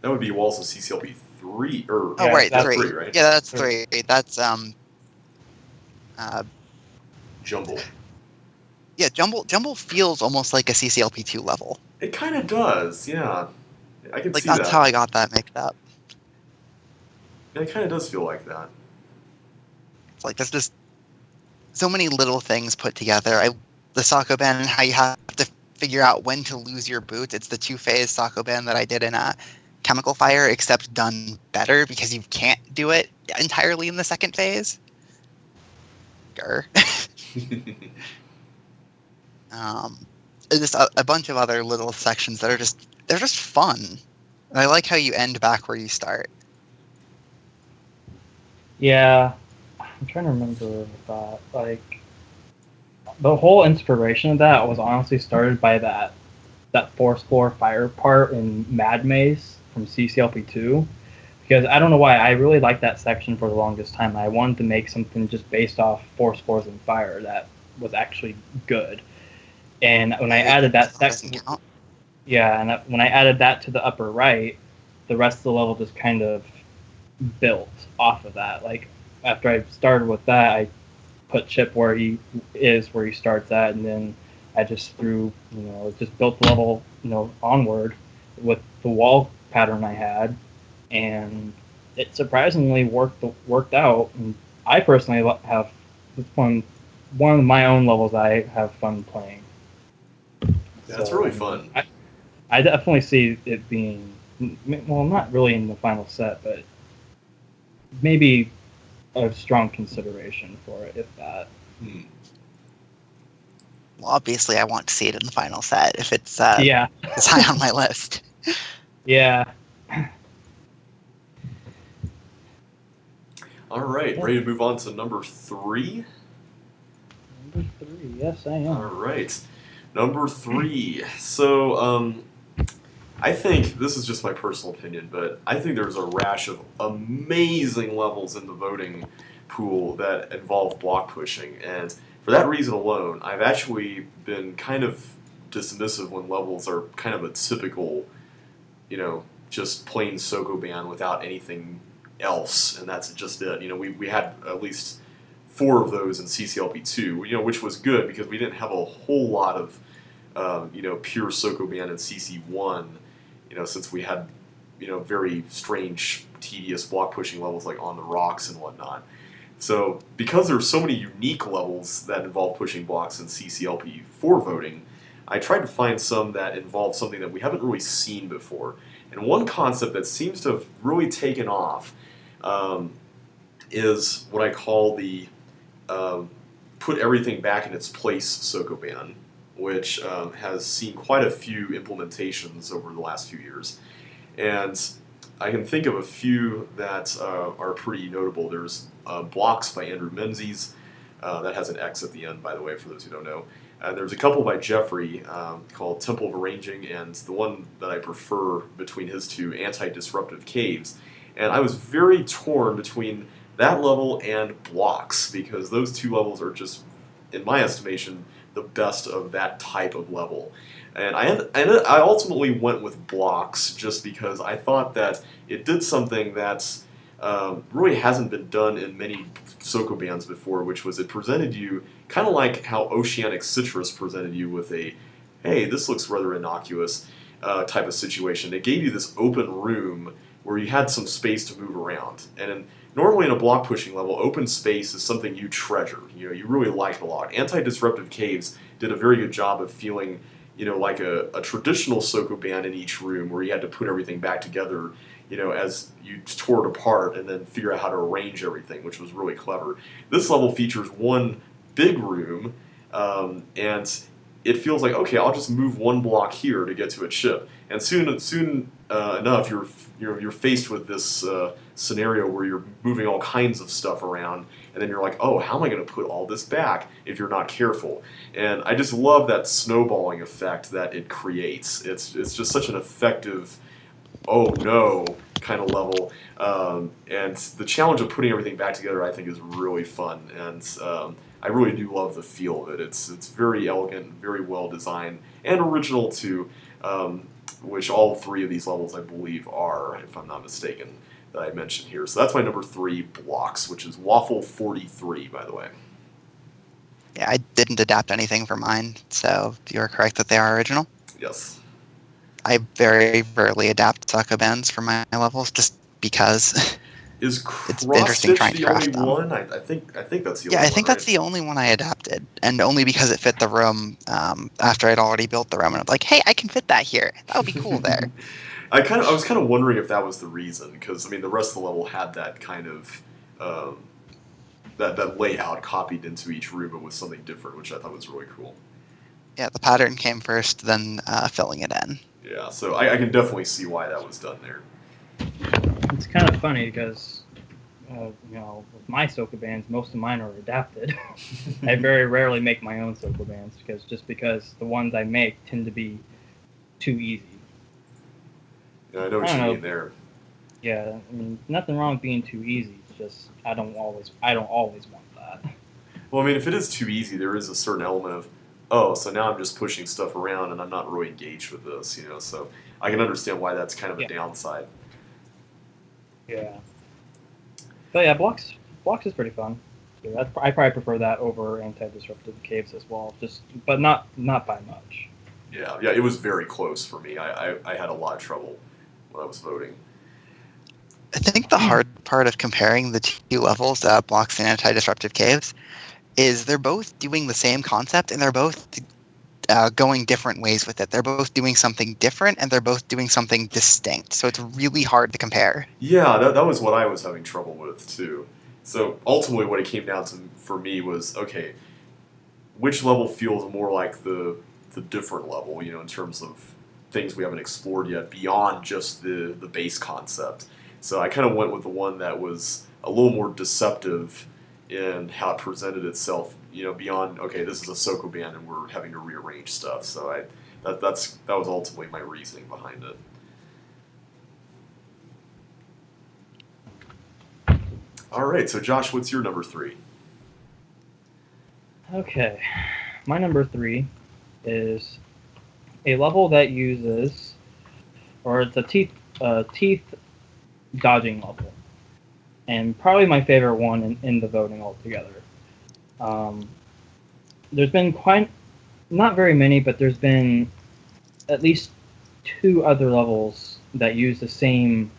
That would be Walls of CCLP 3, or Oh, right, that's 3. 3, right? Yeah, that's 3. That's Jumble. yeah, Jumble feels almost like a CCLP2 level. It kind of does, yeah. I can Like see that's that. how I got that mixed up. Yeah, it kind of does feel like that. It's like there's just so many little things put together. The Sakoban and how you have to figure out when to lose your boots. It's the 2-phase Sakoban that I did in Chemical Fire, except done better because you can't do it entirely in the second phase. Grr. Just a bunch of other little sections that they're just fun. And I like how you end back where you start. Yeah, I'm trying to remember that. Like, the whole inspiration of that was honestly started by that Force Floor Fire part in Mad Maze from CCLP2 because I don't know why I really liked that section for the longest time. I wanted to make something just based off Force Spores and Fire that was actually good. And when I added that section, yeah, and when I added that to the upper right, the rest of the level just kind of built off of that. Like after I started with that, I put Chip where he is, where he starts at, and then I just threw, just built the level, onward with the wall pattern I had, and it surprisingly worked out. And I personally have it's one of my own levels I have fun playing. Yeah, it's really fun. I definitely see it being, well, not really in the final set, but maybe a strong consideration for it, if that. Well, obviously, I want to see it in the final set if it's yeah. it's high on my list. Yeah. All right, ready to move on to number 3? Number 3, yes, I am. All right, number 3. So, I think, this is just my personal opinion, but I think there's a rash of amazing levels in the voting pool that involve block pushing, and for that reason alone, I've actually been kind of dismissive when levels are kind of a typical, just plain Sokoban without anything else, and that's just it. We had at least 4 of those in CCLP2, which was good because we didn't have a whole lot of, pure Sokoban in CC1, since we had, very strange, tedious block pushing levels like on the rocks and whatnot. So because there's so many unique levels that involve pushing blocks in CCLP4 voting, I tried to find some that involve something that we haven't really seen before. And one concept that seems to have really taken off is what I call the put everything back in its place Sokoban, which has seen quite a few implementations over the last few years. And I can think of a few that are pretty notable. There's Blocks by Andrew Menzies. That has an X at the end, by the way, for those who don't know. There's a couple by Jeffrey called Temple of Arranging, and the one that I prefer between his two, Anti-Disruptive Caves. And I was very torn between that level and Blocks, because those 2 levels are just, in my estimation, the best of that type of level. And I ultimately went with Blocks just because I thought that it did something that's really hasn't been done in many Sokobans before, which was it presented you kind of like how Oceanic Citrus presented you with a, hey, this looks rather innocuous type of situation. It gave you this open room where you had some space to move around. And normally in a block pushing level, open space is something you treasure. You really like a lot. Anti-Disruptive Caves did a very good job of feeling, like a traditional Sokoban in each room where you had to put everything back together, as you tore it apart and then figure out how to arrange everything, which was really clever. This level features one big room, and it feels like, okay, I'll just move 1 block here to get to a chip. And soon enough, you're faced with this scenario where you're moving all kinds of stuff around, and then you're like, oh, how am I going to put all this back if you're not careful? And I just love that snowballing effect that it creates. It's just such an effective, oh no, kind of level. And the challenge of putting everything back together, I think, is really fun. And I really do love the feel of it. It's very elegant, very well designed, and original too, which all 3 of these levels, I believe, are, if I'm not mistaken, that I mentioned here. So that's my number 3, Blocks, which is Waffle 43, by the way. Yeah, I didn't adapt anything for mine, so you're correct that they are original. Yes. I very rarely adapt Sokobans for my levels, just because Is it's interesting trying to craft them. One? I think that's the only one. Yeah, I think that's right? the only one I adapted, and only because it fit the room after I'd already built the room, and I'm like, hey, I can fit that here. That would be cool there. I was kind of wondering if that was the reason, because I mean the rest of the level had that kind of that layout copied into each room, but with something different, which I thought was really cool. Yeah, the pattern came first, then filling it in. Yeah, so I can definitely see why that was done there. It's kind of funny because, with my Sokobans, most of mine are adapted. I very rarely make my own Sokobans because the ones I make tend to be too easy. Yeah, I know what I you don't mean know. there. Yeah, I mean, nothing wrong with being too easy. It's just I don't always want that. Well, I mean, if it is too easy, there is a certain element of, oh, so now I'm just pushing stuff around and I'm not really engaged with this, you know. So I can understand why that's kind of a Yeah, downside. yeah. But yeah, blocks is pretty fun. Yeah, I probably prefer that over anti-disruptive caves as well. Just, but not by much. Yeah, yeah, it was very close for me. I had a lot of trouble when I was voting. I think the hard part of comparing the two levels, blocks and anti-disruptive caves, is they're both doing the same concept and they're both going different ways with it. They're both doing something different and they're both doing something distinct. So it's really hard to compare. Yeah, that was what I was having trouble with too. So ultimately, what it came down to for me was okay, which level feels more like the different level, you know, in terms of things we haven't explored yet beyond just the base concept. So I kind of went with the one that was a little more deceptive in how it presented itself, you know, beyond okay, this is a Sokoban and we're having to rearrange stuff. So that was ultimately my reasoning behind it. All right, so Josh, what's your number three? Okay, my number three is a level that uses, or it's a teeth dodging level, and probably my favorite one in the voting altogether. Um, there's been quite not very many, but there's been at least two other levels that use the same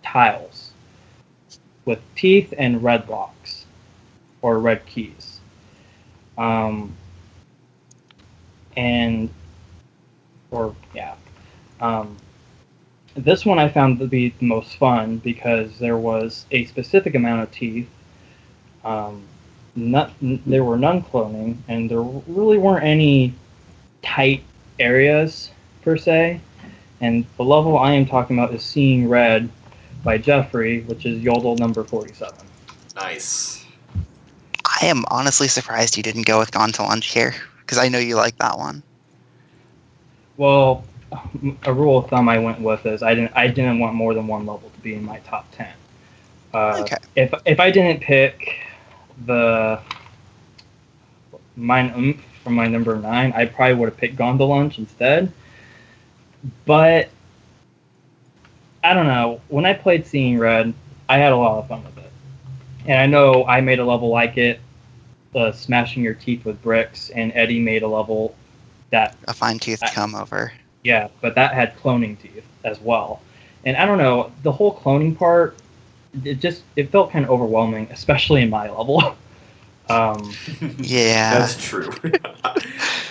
tiles with teeth and red blocks or red keys. Um, and or yeah. Um, this one I found to be the most fun because there was a specific amount of teeth. Um, there were none cloning, and there really weren't any tight areas per se. And the level I am talking about is Seeing Red by Jeffrey, which is Yodel number 47. Nice. I am honestly surprised you didn't go with Gone to Lunch here, because I know you like that one. Well, a rule of thumb I went with is I didn't want more than one level to be in my top 10. Okay. If I didn't pick the Mine from my number 9, I probably would have picked Gone to Lunch instead. But I don't know. When I played Seeing Red, I had a lot of fun with it, and I know I made a level like it, smashing your teeth with bricks, and Eddie made a level that, A fine-toothed comb over. yeah, but that had cloning teeth as well. And I don't know, the whole cloning part, it felt kind of overwhelming, especially in my level. um, Yeah. That's true.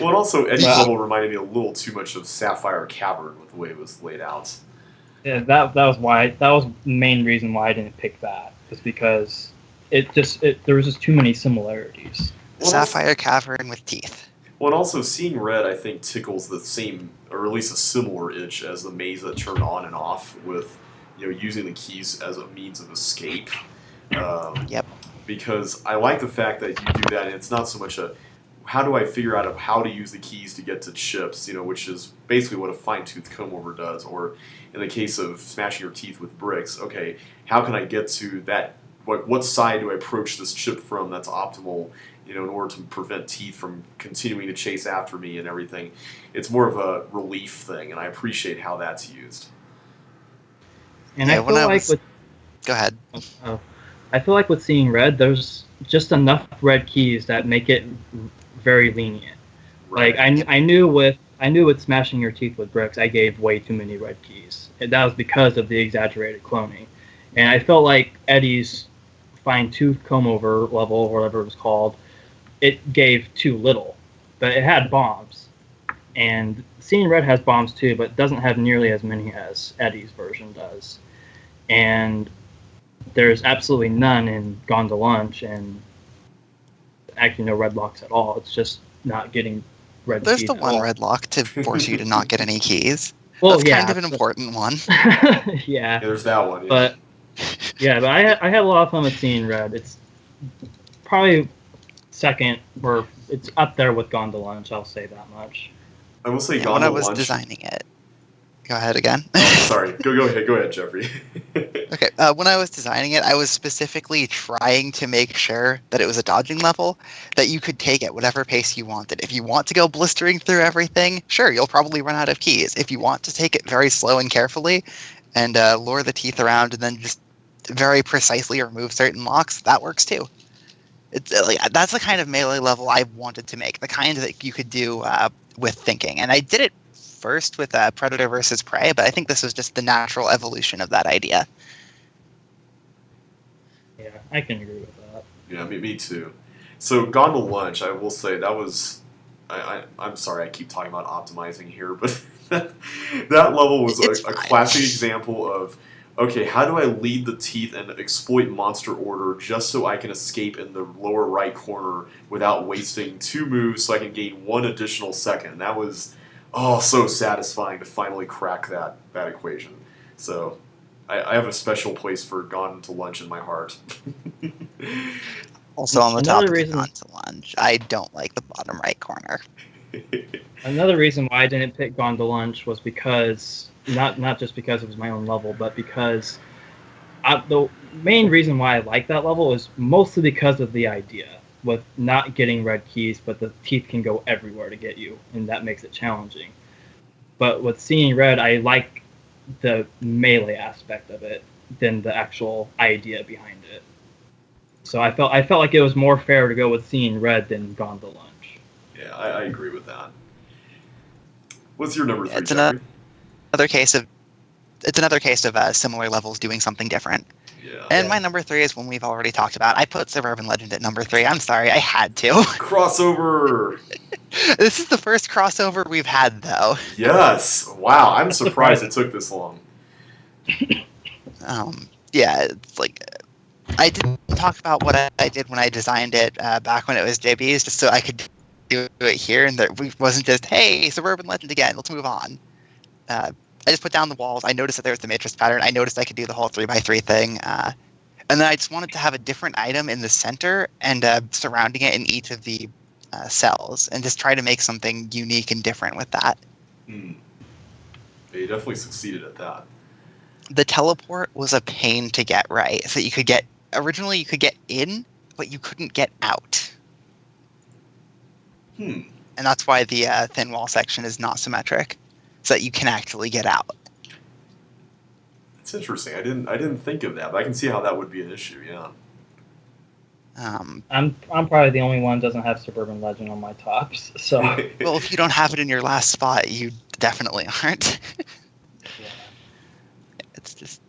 Well, and also Eddie's but level reminded me a little too much of Sapphire Cavern with the way it was laid out. yeah, that was the main reason why I didn't pick that, is because there was just too many similarities. Well, and also, Sapphire Cavern with teeth. well, and also seeing red, I think tickles the same, or at least a similar itch as the maze that turned on and off with, you know, using the keys as a means of escape. Um, Yep. because I like the fact that you do that, and it's not so much a how do I figure out how to use the keys to get to chips, you know, which is basically what a fine-tooth comb over does, or in the case of smashing your teeth with bricks, okay, how can I get to that, what side do I approach this chip from that's optimal, you know, in order to prevent teeth from continuing to chase after me and everything. It's more of a relief thing, and I appreciate how that's used. And I Yeah, when feel I like was... with Go ahead. uh, I feel like with Seeing Red, there's just enough red keys that make it very lenient. Like Right. Yep. I knew with smashing your teeth with bricks, I gave way too many red keys. And that was because of the exaggerated cloning. And I felt like Eddie's fine tooth comb over level, or whatever it was called, it gave too little. But it had bombs. And Seeing Red has bombs too, but doesn't have nearly as many as Eddie's version does. And there's absolutely none in Gone to Lunch, and actually no red locks at all. It's just not getting red There's keys the at one all. red lock to force you to not get any keys. Well, That's kind yeah, of an important one. Yeah, yeah, there's that one. Yeah. but I had a lot of fun with Seeing Red. It's probably second, or it's up there with Gone to Lunch. I'll say that much. I will say, Yeah, when Gone I to was Lunch. designing it. Go ahead again. Oh, sorry. Go ahead, Jeffrey. Okay, when I was designing it, I was specifically trying to make sure that it was a dodging level that you could take at whatever pace you wanted. If you want to go blistering through everything, sure, you'll probably run out of keys. If you want to take it very slow and carefully and lure the teeth around and then just very precisely remove certain locks, that works too. It's like that's the kind of melee level I wanted to make, the kind that you could do with thinking. And I did it first with Predator versus Prey, but I think this was just the natural evolution of that idea. Yeah, I can agree with that. Yeah, me too. So, Gone to Lunch, I will say that was. I'm sorry, I keep talking about optimizing here, but that level was It's a fine. classic example of okay, how do I lead the teeth and exploit monster order just so I can escape in the lower right corner without wasting 2 moves so I can gain 1 additional second? That was so satisfying to finally crack that equation. So I have a special place for Gone to Lunch in my heart. Also on the Another topic of reason- Gone to Lunch, I don't like the bottom right corner. Another reason why I didn't pick Gone to Lunch was because not just because it was my own level, but because the main reason why I like that level is mostly because of the idea with not getting red keys, but the teeth can go everywhere to get you, and that makes it challenging. But with seeing red, I like the melee aspect of it than the actual idea behind it. So I felt like it was more fair to go with seeing red than Gone to Lunch. Yeah, I agree with that. What's your number 3, It's Jeffrey? another case of similar levels doing something different. Yeah. And my number 3 is one we've already talked about. I put Suburban Legend at number 3. I'm sorry, I had to. Crossover! This is the first crossover we've had, though. Yes! Wow, I'm surprised it took this long. Yeah, it's like I didn't talk about what I did when I designed it back when it was JB's, just so I could do it here, and that we wasn't just, hey, Suburban Legend again, let's move on. I just put down the walls. I noticed that there was the matrix pattern. I noticed I could do the whole 3x3 thing. And then I just wanted to have a different item in the center and surrounding it in each of the cells, and just try to make something unique and different with that. Yeah, you definitely succeeded at that. The teleport was a pain to get right. So you could get in, but you couldn't get out. And that's why the thin wall section is not symmetric, so that you can actually get out. That's interesting. I didn't think of that, but I can see how that would be an issue. Yeah. I'm probably the only one that doesn't have Suburban Legend on my tops. So Well, if you don't have it in your last spot, you definitely aren't. yeah. It's just,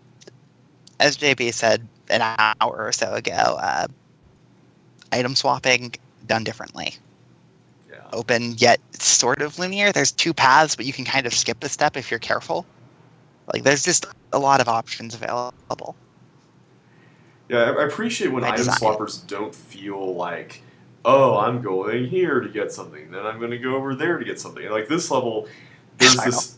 as JB said an hour or so ago, item swapping done differently. Yeah. Open yet sort of linear. There's 2 paths, but you can kind of skip a step if you're careful. Like, there's just a lot of options available. Yeah, I appreciate when By item design. swappers don't feel like, oh, I'm going here to get something, then I'm going to go over there to get something. Like this level, there's I this,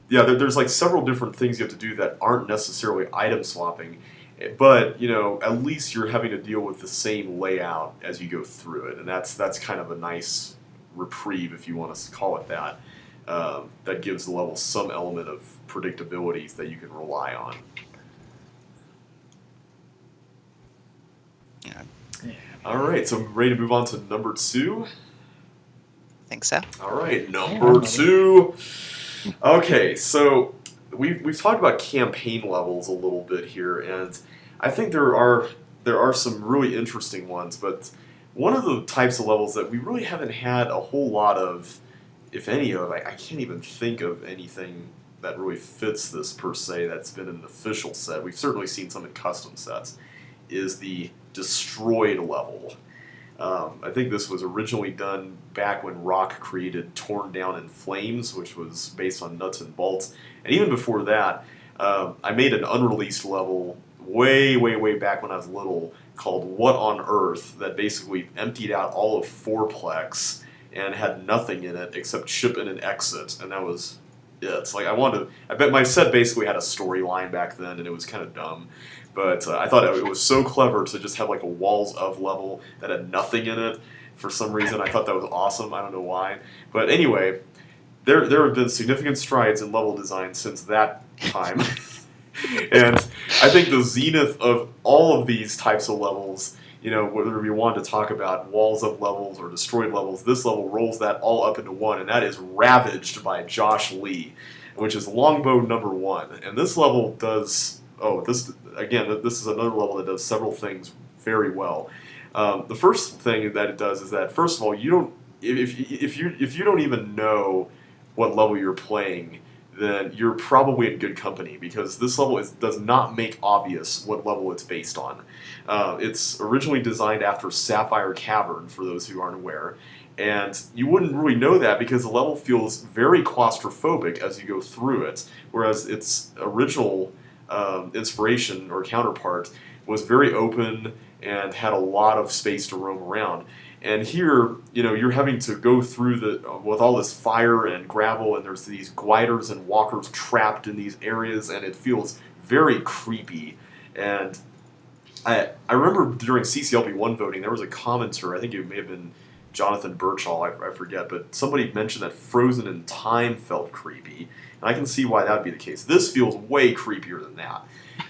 yeah, there's like several different things you have to do that aren't necessarily item swapping, but at least you're having to deal with the same layout as you go through it, and that's kind of a nice reprieve, if you want to call it that. That gives the level some element of predictability that you can rely on. Yeah. All right, so ready to move on to number 2? Think so. All right, number 2. Okay, so we've talked about campaign levels a little bit here, and I think there are some really interesting ones. But one of the types of levels that we really haven't had a whole lot of, if any of, I can't even think of anything that really fits this per se that's been in an official set. We've certainly seen some in custom sets. Is the destroyed level. I think this was originally done back when Rock created Torn Down in Flames, which was based on Nuts and Bolts. And even before that, I made an unreleased level way, way, way back when I was little called What on Earth that basically emptied out all of Fourplex and had nothing in it except ship in and exit. And that was it. It's like I bet my set basically had a storyline back then and it was kind of dumb. But I thought it was so clever to just have like a walls of level that had nothing in it. For some reason, I thought that was awesome. I don't know why. But anyway, there have been significant strides in level design since that time. And I think the zenith of all of these types of levels, whether we want to talk about walls up levels or destroyed levels, this level rolls that all up into one, and that is Ravaged by Josh Lee, which is Longbow number 1. And this level does, this is another level that does several things very well. The first thing that it does is that, first of all, if you don't even know what level you're playing, then you're probably in good company, because this level does not make obvious what level it's based on. It's originally designed after Sapphire Cavern, for those who aren't aware, and you wouldn't really know that because the level feels very claustrophobic as you go through it, whereas its original inspiration or counterpart was very open and had a lot of space to roam around. And here, you're having to go through with all this fire and gravel, and there's these gliders and walkers trapped in these areas, and it feels very creepy. And I remember during CCLP1 voting, there was a commenter, I think it may have been Jonathan Birchall, I forget, but somebody mentioned that Frozen in Time felt creepy, and I can see why that would be the case. This feels way creepier than that,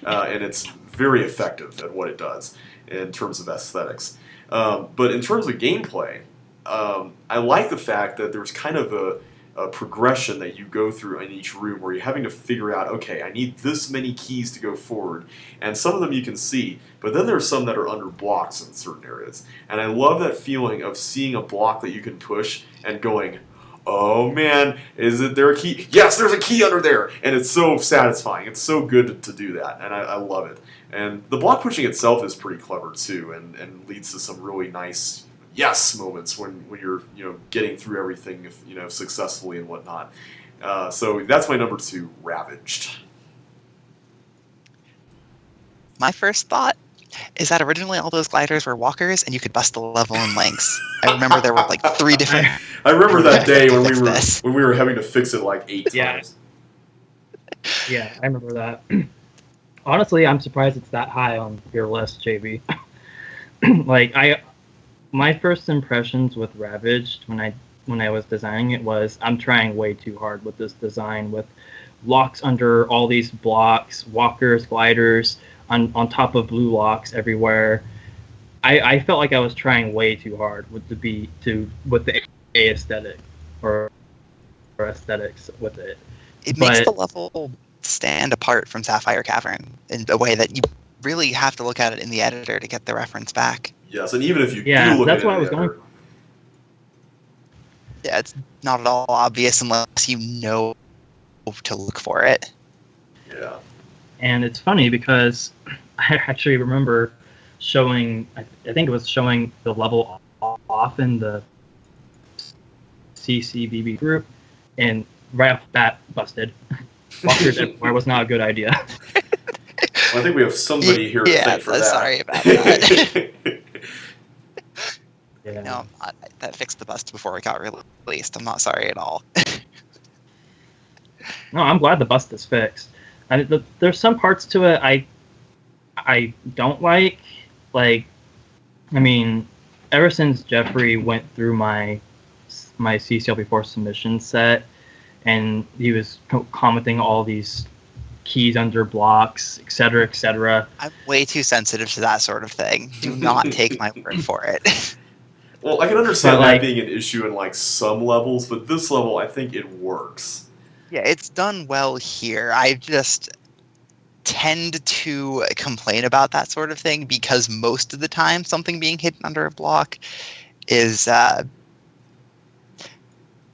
and it's very effective at what it does in terms of aesthetics. But in terms of gameplay, I like the fact that there's kind of a progression that you go through in each room where you're having to figure out, okay, I need this many keys to go forward. And some of them you can see, but then there's some that are under blocks in certain areas. And I love that feeling of seeing a block that you can push and going, oh man, is there a key? Yes, there's a key under there! And it's so satisfying. It's so good to do that, and I love it. And the block pushing itself is pretty clever too, and leads to some really nice yes moments when you're getting through everything successfully and whatnot. So that's my number 2, Ravaged. My first thought is that originally all those gliders were walkers, and you could bust the level in lengths. I remember there were like 3 different. I remember that day when this. we were having to fix it like 8 times. Yeah, I remember that. Honestly, I'm surprised it's that high on your list, JB. My first impressions with Ravaged when I was designing it was, I'm trying way too hard with this design, with locks under all these blocks, walkers, gliders on top of blue locks everywhere. I felt like I was trying way too hard with the aesthetic or aesthetics with it. It makes the level stand apart from Sapphire Cavern in a way that you really have to look at it in the editor to get the reference back. Yes, and even if you do look that's at what it I was in the going editor, Yeah, it's not at all obvious unless you know to look for it. Yeah. And it's funny because I actually remember showing, I think it was showing the level off in the CCBB group, and right off the bat, busted. Walkers everywhere was not a good idea. Well, I think we have somebody here to thank for that. Sorry about that. Yeah. No, that fixed the bust before it got released. I'm not sorry at all. No, I'm glad the bust is fixed. There's some parts to it I don't like. Like, I mean, ever since Jeffrey went through my CCLP4 submission set, and he was commenting all these keys under blocks, etc., etc. I'm way too sensitive to that sort of thing. Do not take my word for it. Well, I can understand that being an issue in like some levels, but this level, I think it works. Yeah, it's done well here. I just tend to complain about that sort of thing because most of the time something being hidden under a block is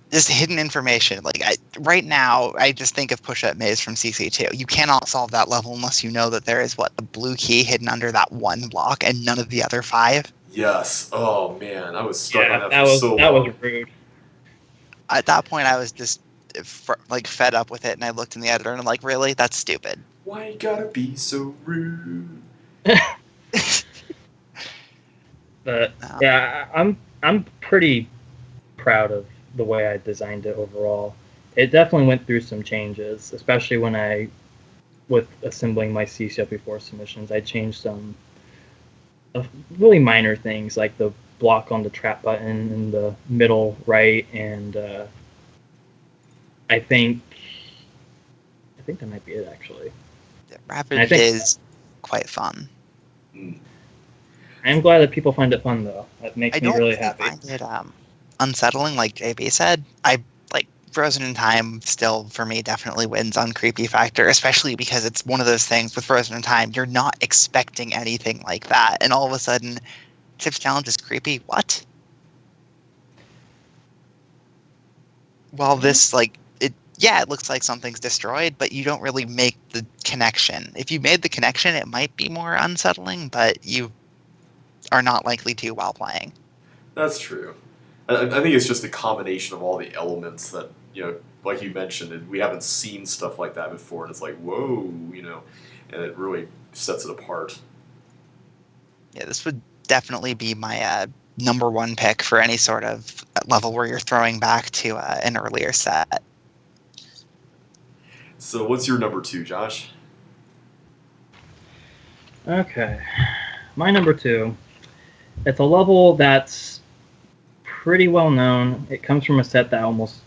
just hidden information. Like right now, I just think of Push-Up Maze from CC2. You cannot solve that level unless you know that there is a blue key hidden under that one block and none of the other 5. Yes. Oh man, I was stuck on that that for was, so long. That was rude. At that point, I was just fed up with it, and I looked in the editor and I'm like, really? That's stupid. Why you gotta be so rude? But yeah, I'm pretty proud of the way I designed it overall. It definitely went through some changes, especially with assembling my CCLP4 submissions. I changed some really minor things, like the block on the trap button in the middle right, and I think that might be it actually. And I Ravaged think is quite fun. Mm. I am glad that people find it fun though. That makes I me don't really really happy. find it unsettling, like JB said. I like Frozen in Time still for me definitely wins on creepy factor, especially because it's one of those things with Frozen in Time, you're not expecting anything like that, and all of a sudden, Chip's challenge is creepy. What? While this it looks like something's destroyed, but you don't really make the connection. If you made the connection, it might be more unsettling, but you are not likely to while playing. That's true. I think it's just a combination of all the elements that, like you mentioned, we haven't seen stuff like that before, and it's like, whoa, and it really sets it apart. Yeah, this would definitely be my number one pick for any sort of level where you're throwing back to an earlier set. So, what's your number 2, Josh? Okay, my number 2. It's a level that's pretty well known. It comes from a set that almost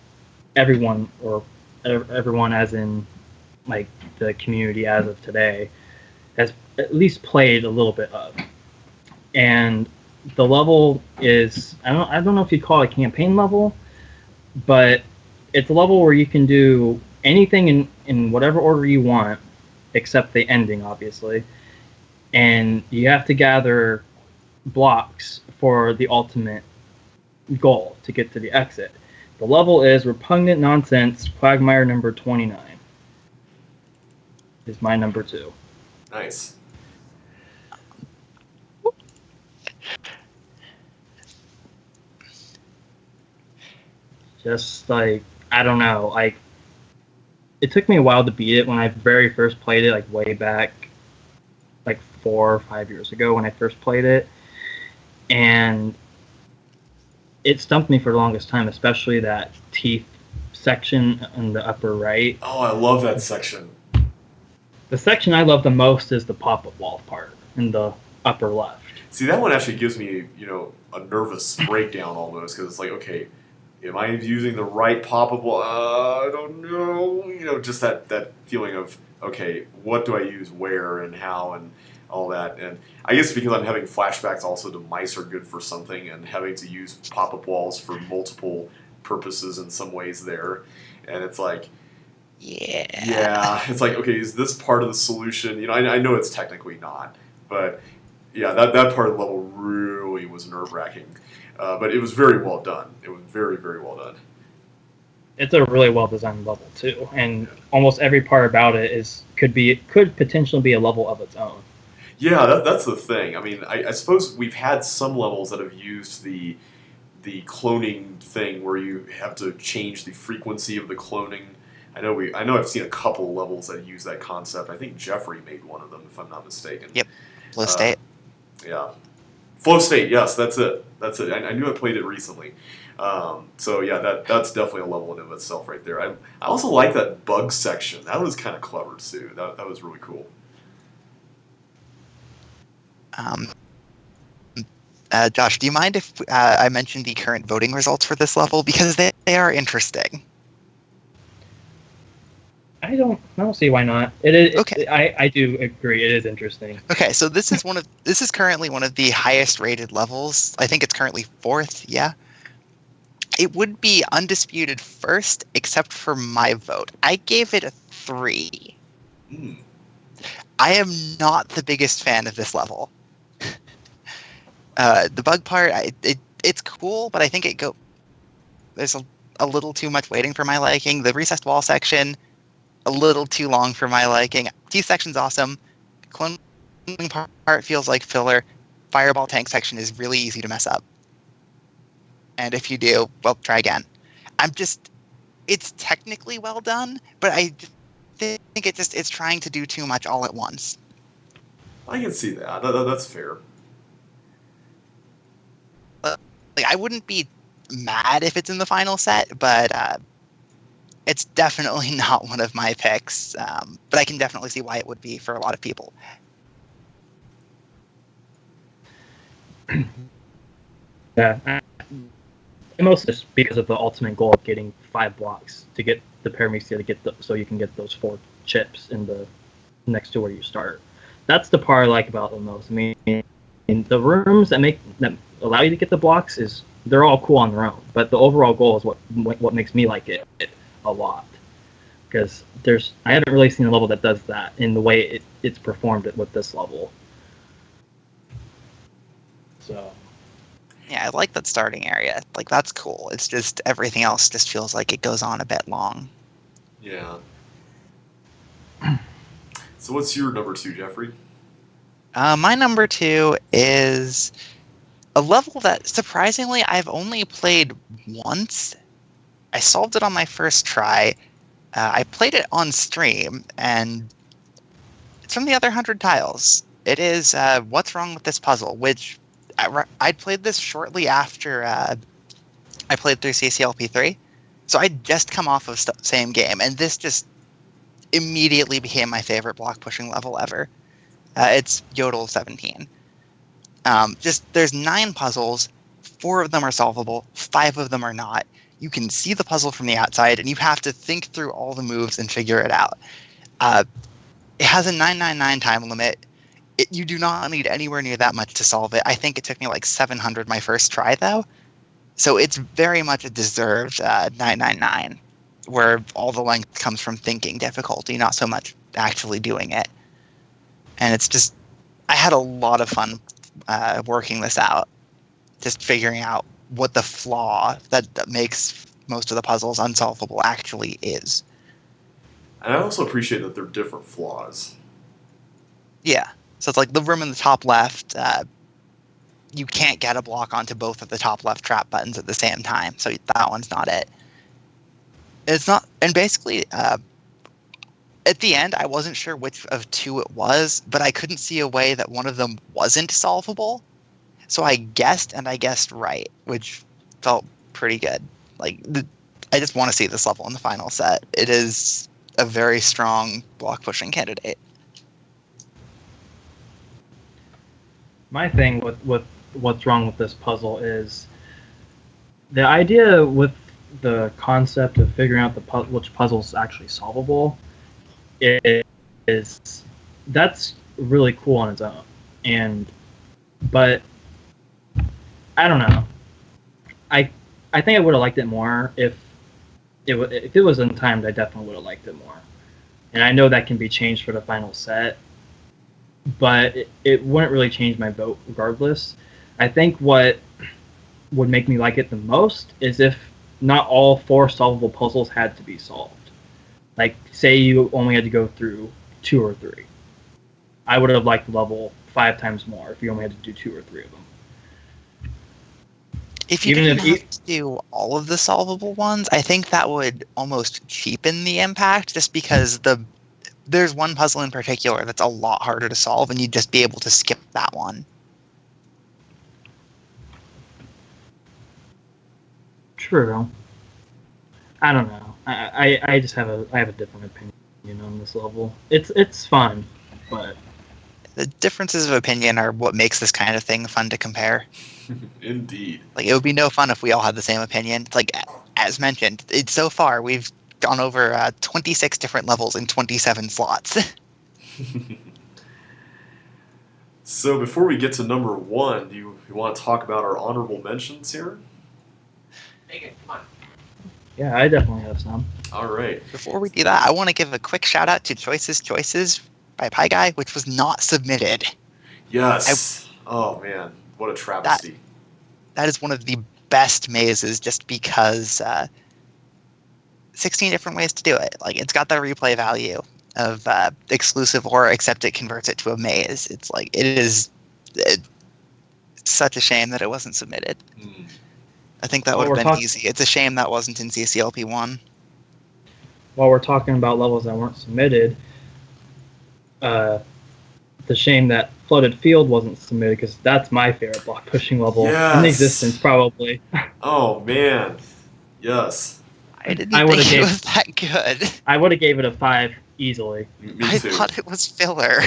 everyone, or everyone as in like the community as of today, has at least played a little bit of. And the level is I don't know if you'd call it a campaign level, but it's a level where you can do anything in whatever order you want, except the ending, obviously. And you have to gather blocks for the ultimate goal to get to the exit. The level is Repugnant Nonsense Quagmire number 29. Is my number 2. Nice. Just like I don't know, like it took me a while to beat it when I very first played it, like way back, like 4 or 5 years ago when I first played it, and it stumped me for the longest time, especially that teeth section in the upper right. Oh, I love that section. The section I love the most is the pop-up wall part in the upper left. See, that one actually gives me, a nervous breakdown almost, because it's like, okay, am I using the right pop-up wall? I don't know. Just that feeling of, okay, what do I use where and how and all that. And I guess because I'm having flashbacks also to Mice Are Good for Something and having to use pop-up walls for multiple purposes in some ways there. And it's like, yeah, it's like, okay, is this part of the solution? I know it's technically not, but yeah, that part of the level really was nerve-wracking. But it was very well done. It was very, very well done. It's a really well designed level too, and almost every part about it could potentially be a level of its own. Yeah, that's the thing. I mean, I suppose we've had some levels that have used the cloning thing where you have to change the frequency of the cloning. I know I've seen a couple levels that use that concept. I think Jeffrey made one of them, if I'm not mistaken. Yep, Flow Uh, State. yeah, Flow State. Yes, that's it. That's it. I knew I played it recently. So yeah, that's definitely a level in of itself right there. I also like that bug section. That was kind of clever too. That was really cool. Um, Josh, do you mind if I mention the current voting results for this level? Because they are interesting. I don't see why not. It is. Okay. I do agree. It is interesting. Okay, so this is currently one of the highest rated levels. I think it's currently 4th, yeah. It would be undisputed first, except for my vote. I gave it a 3. Mm. I am not the biggest fan of this level. The bug part, it's cool, but I think there's a little too much waiting for my liking. The recessed wall section, a little too long for my liking. T section's awesome. Cloning part feels like filler. Fireball tank section is really easy to mess up. And if you do, well, try again. It's technically well done, but I think it's trying to do too much all at once. I can see that. That's fair. Like, I wouldn't be mad if it's in the final set, but it's definitely not one of my picks. But I can definitely see why it would be for a lot of people. Yeah. mostly just because of the ultimate goal of getting 5 blocks to get the paramecia to get so you can get those 4 chips in the next to where you start. That's the part I like about them most. I mean, the rooms that allow you to get the blocks they're all cool on their own, but the overall goal is what makes me like it a lot. Because I haven't really seen a level that does that in the way it's performed with this level. So. Yeah, I like that starting area. Like, that's cool. It's just everything else just feels like it goes on a bit long. Yeah. So what's your number 2, Jeffrey? My number 2 is a level that, surprisingly, I've only played once. I solved it on my first try. I played it on stream, and it's from the other 100 tiles. It is What's Wrong with This Puzzle, which I played this shortly after I played through CCLP4. So I'd just come off of same game, and this just immediately became my favorite block pushing level ever. It's Yodel 17. There's 9 puzzles, 4 of them are solvable, 5 of them are not. You can see the puzzle from the outside, and you have to think through all the moves and figure it out. It has a 999 time limit. You do not need anywhere near that much to solve it. I think it took me like 700 my first try, though. So it's very much a deserved 999, where all the length comes from thinking difficulty, not so much actually doing it. And it's just, I had a lot of fun working this out, just figuring out what the flaw that makes most of the puzzles unsolvable actually is. And I also appreciate that they're different flaws. Yeah. So it's like the room in the top left, you can't get a block onto both of the top left trap buttons at the same time. So that one's not it. It's not, and basically, at the end, I wasn't sure which of 2 it was, but I couldn't see a way that one of them wasn't solvable. So I guessed, and I guessed right, which felt pretty good. Like, I just want to see this level in the final set. It is a very strong block pushing candidate. My thing with what's wrong with this puzzle is the idea with the concept of figuring out which puzzle's actually solvable is that's really cool on its own, but I don't know. I think I would have liked it more if it was untimed. I definitely would have liked it more, and I know that can be changed for the final set, but it wouldn't really change my vote regardless. I think what would make me like it the most is if not all 4 solvable puzzles had to be solved. Like, say you only had to go through 2 or 3. I would have liked the level 5 times more if you only had to do 2 or 3 of them. If you didn't have to do all of the solvable ones, I think that would almost cheapen the impact, just because there's one puzzle in particular that's a lot harder to solve, and you'd just be able to skip that one. True. I don't know. I just have a different opinion on this level. It's fun, but the differences of opinion are what makes this kind of thing fun to compare. Indeed. Like, it would be no fun if we all had the same opinion. Like, as mentioned, so far we've gone over 26 different levels in 27 slots. So before we get to number 1, do you want to talk about our honorable mentions here? Yeah, I definitely have some. All right. Before we do that, I want to give a quick shout out to Choices by Pie Guy, which was not submitted. Yes. Oh man, what a travesty. That is one of the best mazes, just because 16 different ways to do it. Like, it's got the replay value of exclusive or except it converts it to a maze. It's like, it's such a shame that it wasn't submitted. I think that would have been easy. It's a shame that wasn't in CCLP1. While we're talking about levels that weren't submitted, the shame that Flooded Field wasn't submitted, because that's my favorite block pushing level in existence, probably. Oh man, yes. I didn't think it was that good. I would have gave it a 5 easily. Me I too. thought it was filler.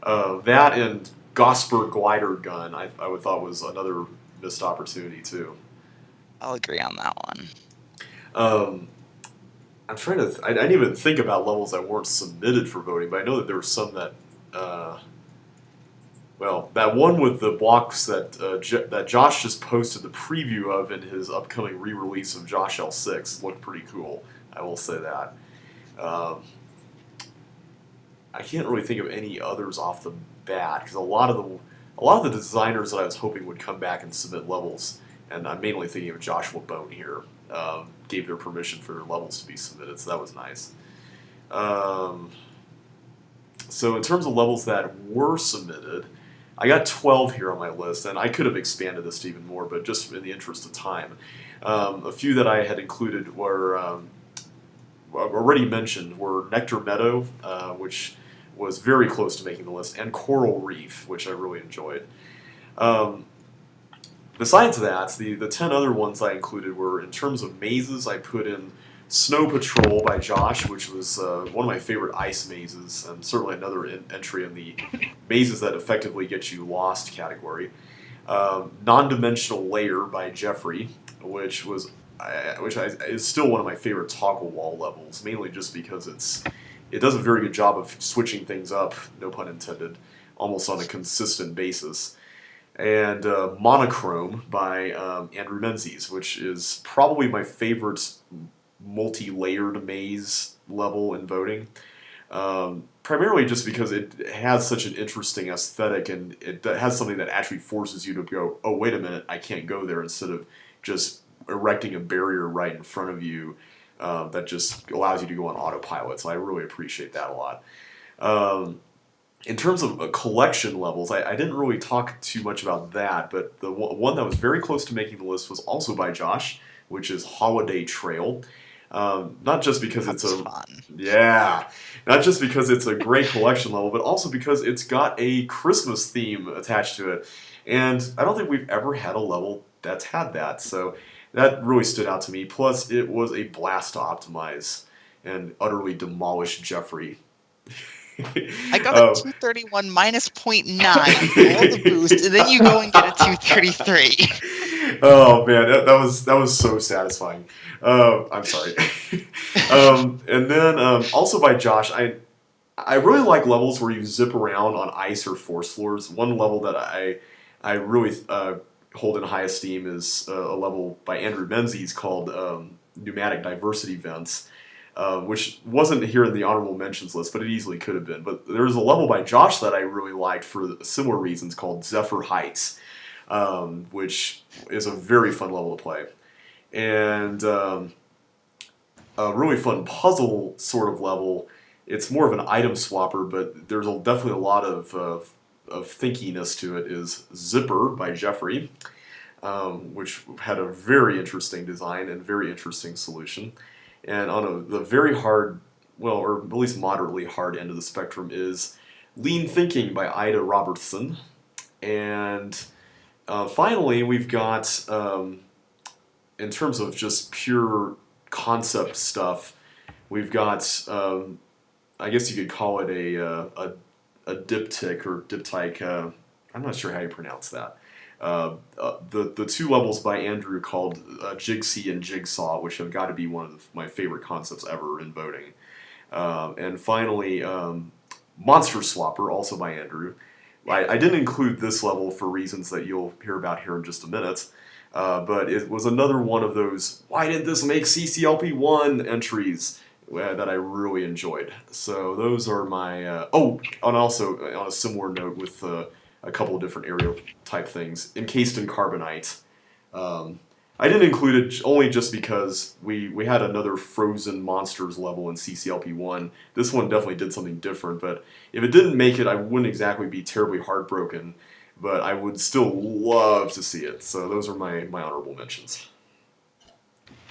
That and Gosper Glider Gun, I would thought was another missed opportunity too. I'll agree on that one. Um, I'm trying to. I didn't even think about levels that weren't submitted for voting, but I know that there were some that. Well, that one with the blocks that that Josh just posted the preview of in his upcoming re-release of Josh L6 looked pretty cool. I will say that. Um, I can't really think of any others off the bat because a lot of the designers that I was hoping would come back and submit levels, and I'm mainly thinking of Joshua Bone here, gave their permission for their levels to be submitted, so that was nice. Um, so in terms of levels that were submitted, I got 12 here on my list, and I could have expanded this to even more, but just in the interest of time, a few that I had included were already mentioned were Nectar Meadow, which was very close to making the list, and Coral Reef, which I really enjoyed. Um, Besides that, the 10 other ones I included were, in terms of mazes, I put in Snow Patrol by Josh, which was one of my favorite ice mazes, and certainly another entry in the mazes that effectively get you lost category. Non-Dimensional Layer by Jeffrey, which is still one of my favorite toggle wall levels, mainly just because it does a very good job of switching things up, no pun intended, almost on a consistent basis. And Monochrome by Andrew Menzies, which is probably my favorite multi-layered maze level in voting. Primarily just because it has such an interesting aesthetic, and it has something that actually forces you to go, oh, wait a minute, I can't go there, instead of just erecting a barrier right in front of you that just allows you to go on autopilot. So I really appreciate that a lot. In terms of collection levels, I didn't really talk too much about that, but the one that was very close to making the list was also by Josh, which is Holiday Trail. Not just because That's it's a fun. yeah, not just because it's a great collection level, but also because it's got a Christmas theme attached to it, and I don't think we've ever had a level that's had that. So that really stood out to me. Plus, it was a blast to optimize and utterly demolish Jeffrey. I got a um, 231 minus 0.9, all the boost, and then you go and get a 233. Oh man, that was so satisfying. I'm sorry. And then also by Josh, I really like levels where you zip around on ice or force floors. One level that I really hold in high esteem is a level by Andrew Menzies called Pneumatic Diversity Vents. Which wasn't here in the honorable mentions list, but it easily could have been. But there's a level by Josh that I really liked for similar reasons called Zephyr Heights, which is a very fun level to play. And a really fun puzzle sort of level. It's more of an item swapper, but there's definitely a lot of thinkiness to it, is Zipper by Jeffrey, which had a very interesting design and very interesting solution. And on the very hard, well, or at least moderately hard end of the spectrum is Lean Thinking by Ida Robertson. And finally, we've got, in terms of just pure concept stuff, we've got, I guess you could call it a diptych or diptych. I'm not sure how you pronounce that. The two levels by Andrew called Jigsea and Jigsaw, which have got to be one of my favorite concepts ever in voting. And finally, Monster Swapper, also by Andrew. I didn't include this level for reasons that you'll hear about here in just a minute, but it was another one of those, why didn't this make CCLP1 entries that I really enjoyed. So those are my... and also on a similar note with... a couple of different area type things. Encased in Carbonite. I didn't include it only just because we had another Frozen Monsters level in CCLP1. This one definitely did something different, but if it didn't make it, I wouldn't exactly be terribly heartbroken, but I would still love to see it. So those are my honorable mentions.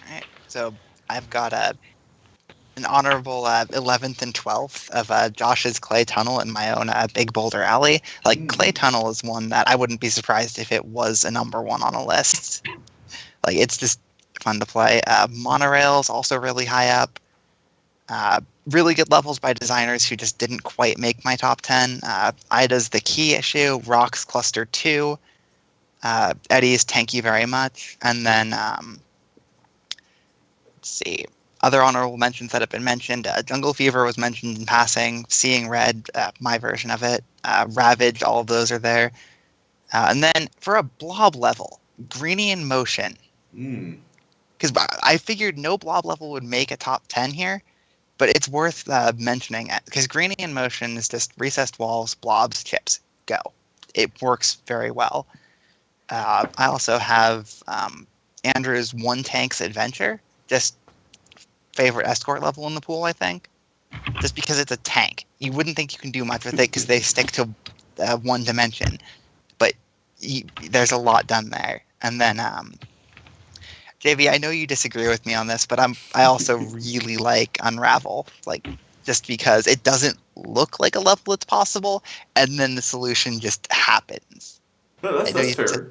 Alright, so I've got an honorable 11th and 12th of Josh's Clay Tunnel in my own Big Boulder Alley. Like, Clay Tunnel is one that I wouldn't be surprised if it was a number one on a list. Like, it's just fun to play. Monorail's also really high up. Really good levels by designers who just didn't quite make my top 10. Ida's The Key issue, Rocks Cluster 2, Eddie's Thank You Very Much. And then, let's see, other honorable mentions that have been mentioned. Jungle Fever was mentioned in passing. Seeing Red, my version of it. Ravage, all of those are there. And then for a blob level, Greenie in Motion. Because I figured no blob level would make a top 10 here, but it's worth mentioning it. Because Greenie in Motion is just recessed walls, blobs, chips, go. It works very well. I also have Andrew's One Tank's Adventure, just favorite escort level in the pool, I think. Just because it's a tank. You wouldn't think you can do much with it because they stick to one dimension. But there's a lot done there. And then, JV, I know you disagree with me on this, but I also really like Unravel. Like, just because it doesn't look like a level that's possible, and then the solution just happens. No, that's fair.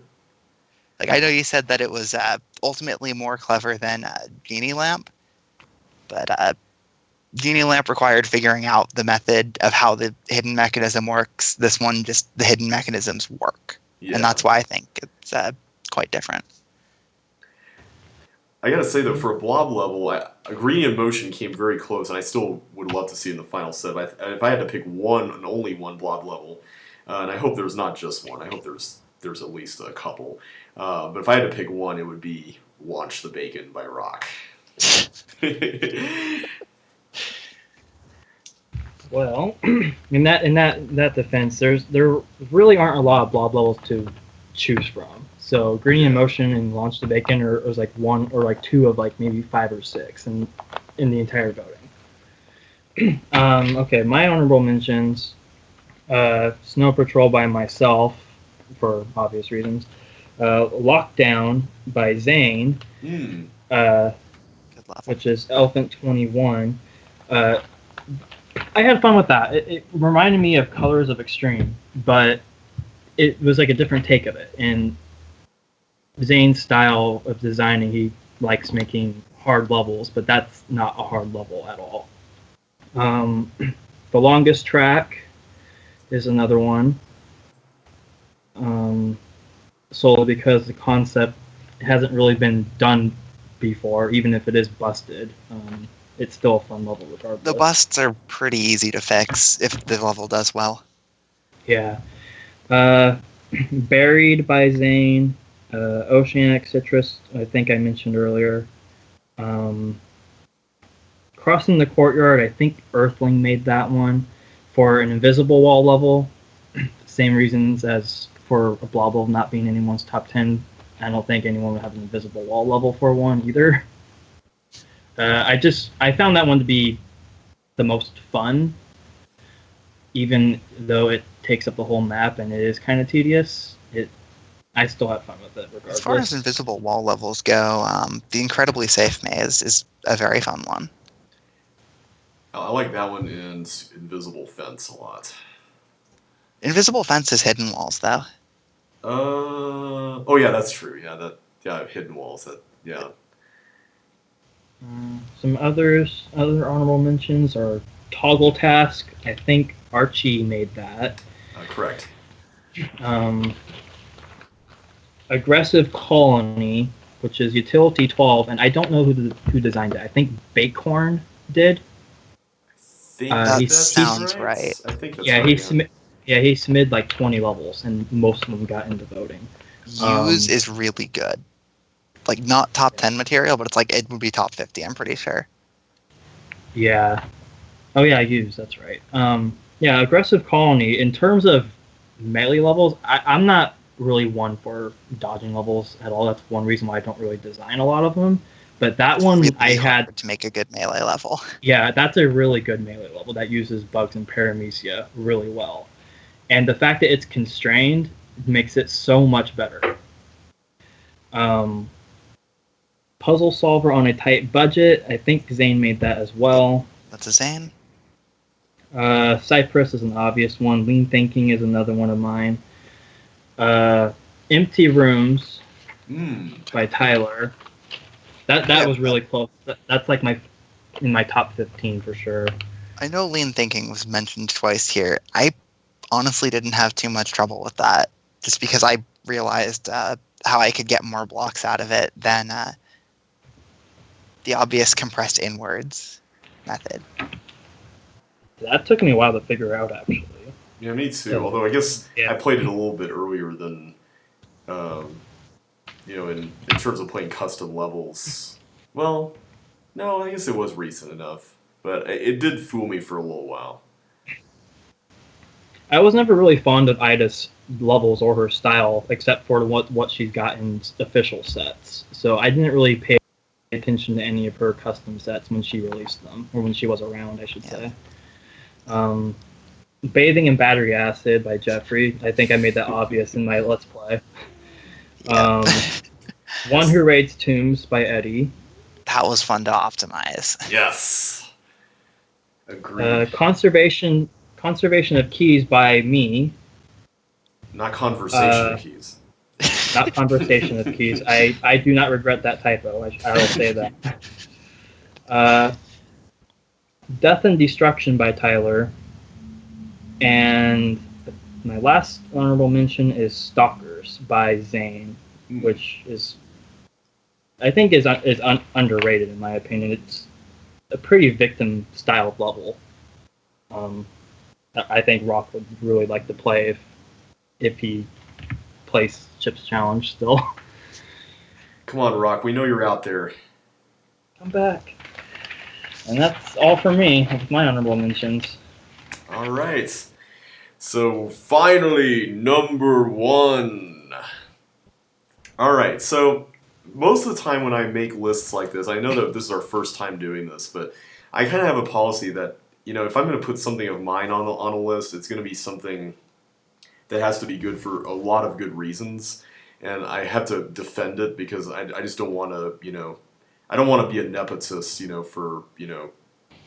I know you said that it was ultimately more clever than Genie Lamp, but Genie Lamp required figuring out the method of how the hidden mechanism works. This one, just the hidden mechanisms work. Yeah. And that's why I think it's quite different. I gotta say, though, for a blob level, Greenie in Motion came very close, and I still would love to see in the final set. If I had to pick one and only one blob level, and I hope there's not just one, I hope there's at least a couple. But if I had to pick one, it would be Launch the Bacon by Rock. Well, in that defense, there really aren't a lot of blob levels to choose from. So Greenie in Motion and Launch the Bacon was like one or like two of like maybe 5 or 6 in the entire voting. Okay, my honorable mentions: Snow Patrol by myself, for obvious reasons. Lockdown by Zane, which is Elephant 21. I had fun with that. It reminded me of Colors of Extreme, but it was like a different take of it. And Zane's style of designing, he likes making hard levels, but that's not a hard level at all. The Longest Track is another one. Solely because the concept hasn't really been done before, even if it is busted. It's still a fun level regardless. The busts are pretty easy to fix if the level does well. Yeah. Buried by Zane. Oceanic Citrus, I think I mentioned earlier. Crossing the Courtyard, I think Earthling made that one for an invisible wall level. Same reasons as for a blob level not being anyone's top 10. I don't think anyone would have an invisible wall level for one either. I found that one to be the most fun, even though it takes up the whole map and it is kind of tedious. I still have fun with it regardless. As far as invisible wall levels go, the Incredibly Safe Maze is a very fun one. I like that one and Invisible Fence a lot. Invisible Fence is hidden walls, though. Oh yeah, that's true. Yeah, hidden walls. Some other honorable mentions are Toggle Task. I think Archie made that. Correct. Aggressive Colony, which is Utility 12, and I don't know who designed it. I think Bakecorn did. That sounds right. I think that's right. He submitted like 20 levels, and most of them got into voting. Use is really good. Like, not top 10 material, but it's like, it would be top 50, I'm pretty sure. Yeah. Oh yeah, Use, that's right. Yeah, Aggressive Colony, in terms of melee levels, I'm not really one for dodging levels at all. That's one reason why I don't really design a lot of them. But that one really I had to make a good melee level. Yeah, that's a really good melee level that uses bugs and paramecia really well. And the fact that it's constrained makes it so much better. Puzzle Solver on a Tight Budget. I think Zane made that as well. That's a Zane. Cypress is an obvious one. Lean Thinking is another one of mine. Empty Rooms by Tyler. That was really close. That's like in my top 15 for sure. I know Lean Thinking was mentioned twice here. I honestly didn't have too much trouble with that, just because I realized how I could get more blocks out of it than the obvious compressed inwards method. That took me a while to figure out, actually. Yeah, me too. Although I guess Yeah. I played it a little bit earlier than, in terms of playing custom levels. Well, no, I guess it was recent enough, but it did fool me for a little while. I was never really fond of Ida's levels or her style, except for what she's got in official sets. So I didn't really pay attention to any of her custom sets when she released them, or when she was around, I should say. Bathing in Battery Acid by Jeffrey. I think I made that obvious in my Let's Play. One Who Raids Tombs by Eddie. That was fun to optimize. Yes. Agreed. Conservation of Keys by me. Not Conversation of Keys. Not Conversation of Keys. I do not regret that typo. I will say that. Death and Destruction by Tyler. And my last honorable mention is Stalkers by Zane, which is, I think, is underrated in my opinion. It's a pretty victim-styled level. I think Rock would really like to play if he plays Chip's Challenge still. Come on, Rock. We know you're out there. Come back. And that's all for me with my honorable mentions. All right. So finally, number 1. All right. So most of the time when I make lists like this, I know that this is our first time doing this, but I kind of have a policy that, if I'm going to put something of mine on a list, it's going to be something that has to be good for a lot of good reasons, and I have to defend it because I just don't want to, I don't want to be a nepotist, for,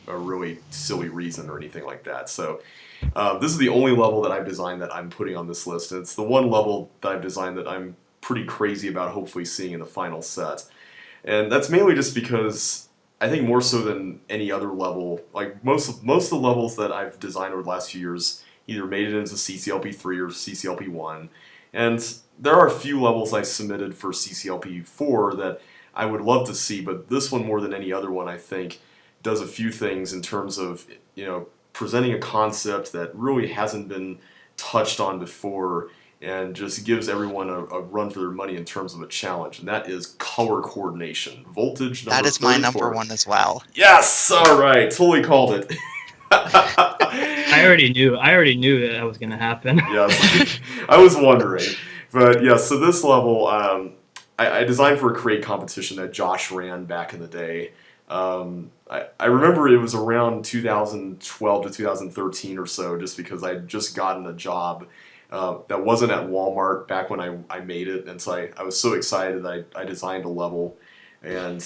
a really silly reason or anything like that. So this is the only level that I've designed that I'm putting on this list, and it's the one level that I've designed that I'm pretty crazy about hopefully seeing in the final set. And that's mainly just because I think more so than any other level, like most of the levels that I've designed over the last few years either made it into CCLP3 or CCLP1. And there are a few levels I submitted for CCLP4 that I would love to see, but this one more than any other one I think does a few things in terms of, presenting a concept that really hasn't been touched on before and just gives everyone a run for their money in terms of a challenge, and that is color coordination. Voltage number 34. That is my number 1 as well. Yes! All right, totally called it. I already knew that was going to happen. Yes, I was wondering. But yeah, so this level, I designed for a create competition that Josh ran back in the day. I remember it was around 2012 to 2013 or so, just because I had just gotten a job that wasn't at Walmart back when I made it, and so I was so excited that I designed a level, and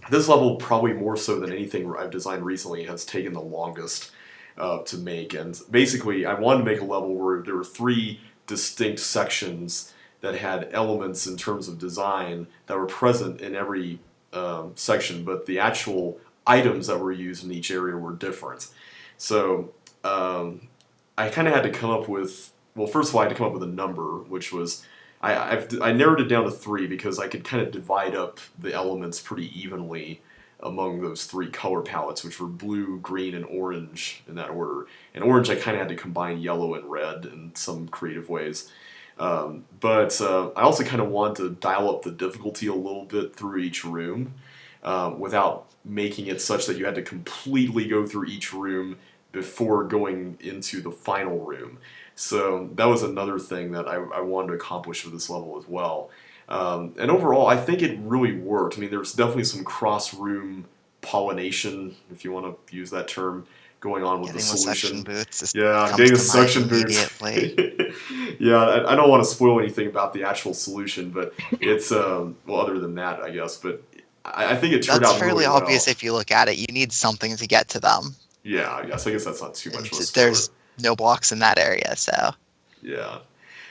this level, probably more so than anything I've designed recently, has taken the longest to make. And basically, I wanted to make a level where there were 3 distinct sections that had elements in terms of design that were present in every section, but the actual items that were used in each area were different. So I kind of had to come up with, well, first of all, I had to come up with a number, which was, I narrowed it down to 3 because I could kind of divide up the elements pretty evenly among those 3 color palettes, which were blue, green, and orange in that order. And orange, I kind of had to combine yellow and red in some creative ways. But I also kind of wanted to dial up the difficulty a little bit through each room without making it such that you had to completely go through each room before going into the final room. So that was another thing that I wanted to accomplish with this level as well. And overall, I think it really worked. I mean, there's definitely some cross-room pollination, if you want to use that term, going on with the solution. Suction boots. Yeah, I'm getting the suction boots. Yeah, I don't want to spoil anything about the actual solution, but it's, well, other than that, I guess. But I think it turned out really well. That's fairly obvious if you look at it. You need something to get to them. Yeah, I guess that's not too much of a spoiler. There's no blocks in that area, so. Yeah.